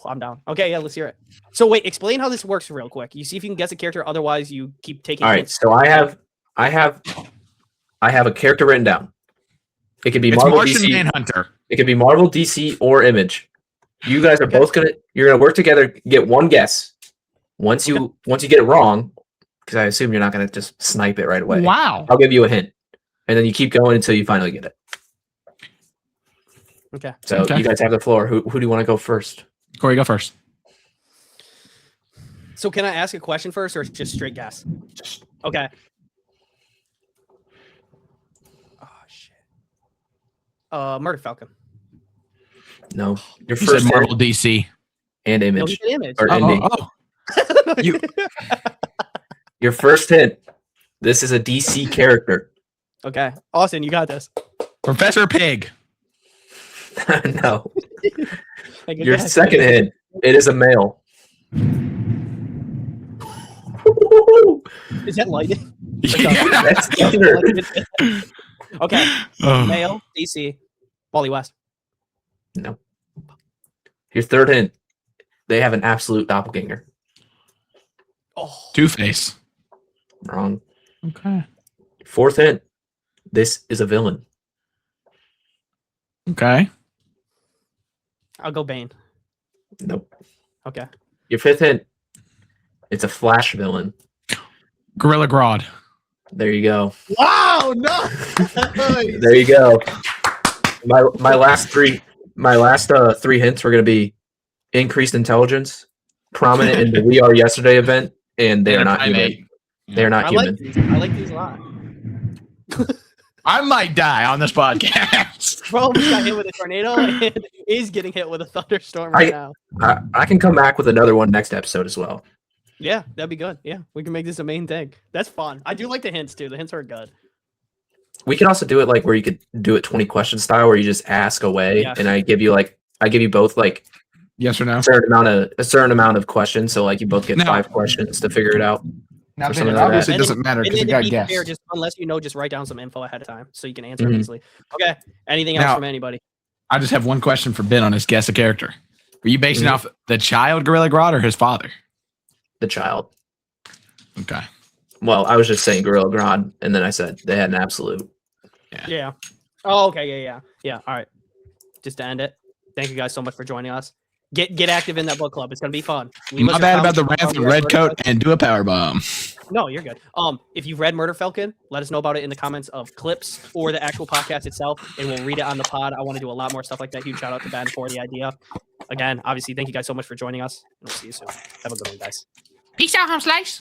I'm down. Okay, yeah, let's hear it. So wait, explain how this works real quick. You see if you can guess a character. Otherwise, you keep taking. All right. So I have a character written down. It could be Marvel, Martian DC, Manhunter. It could be Marvel, DC, or Image. You guys are both you're gonna work together, get one guess. Once you get it wrong, because I assume you're not gonna just snipe it right away. Wow. I'll give you a hint, and then you keep going until you finally get it. Okay. So you guys have the floor. Who do you want to go first? Corey, go first. So can I ask a question first, or just straight guess? Okay. Oh shit. Murder Falcon. No. Your You first said Marvel, DC, and Image. No, he said Image. Or indie. You. Your first hint. This is a DC character. Okay, Austin, you got this. Professor Pig. No. Your second hint. It is a male. Is that lightning? That's thunder. Okay. Male, DC, Wally West. No. Your third hint. They have an absolute doppelganger. Oh, Two-Face. Wrong. Okay. Fourth hint. This is a villain. Okay. I'll go Bane. Nope. Okay. Your fifth hint. It's a Flash villain. Gorilla Grodd. There you go. Wow, no. There you go. My last three hints were gonna be increased intelligence, prominent in the We Are Yesterday event, and they're not human. They're not human. I like these a lot. I might die on this podcast. Bro just got hit with a tornado and is getting hit with a thunderstorm right now. I can come back with another one next episode as well. Yeah, that'd be good. Yeah, we can make this a main thing. That's fun. I do like the hints too. The hints are good. We could also do it like where you could do it 20 question style, where you just ask away, and I give you both like yes or no, a certain amount of questions. So like you both get 5 questions to figure it out. Now, it obviously doesn't matter because you got guess. Just unless you know, just write down some info ahead of time so you can answer it easily. Okay. Anything else from anybody? I just have one question for Ben on his guess a character. Were you basing off the child Gorilla Grodd or his father? The child. Okay. Well, I was just saying Gorilla Grodd, and then I said they had an absolute. Yeah. Oh, okay. Yeah. All right. Just to end it. Thank you guys so much for joining us. Get active in that book club. It's gonna be fun. My bad about the rant and red coat and do a power bomb. No, you're good. If you've read Murder Falcon, let us know about it in the comments of clips or the actual podcast itself, and we'll read it on the pod. I want to do a lot more stuff like that. Huge shout out to Ben for the idea. Again, obviously, thank you guys so much for joining us, and we'll see you soon. Have a good one, guys. Peace out, home slice.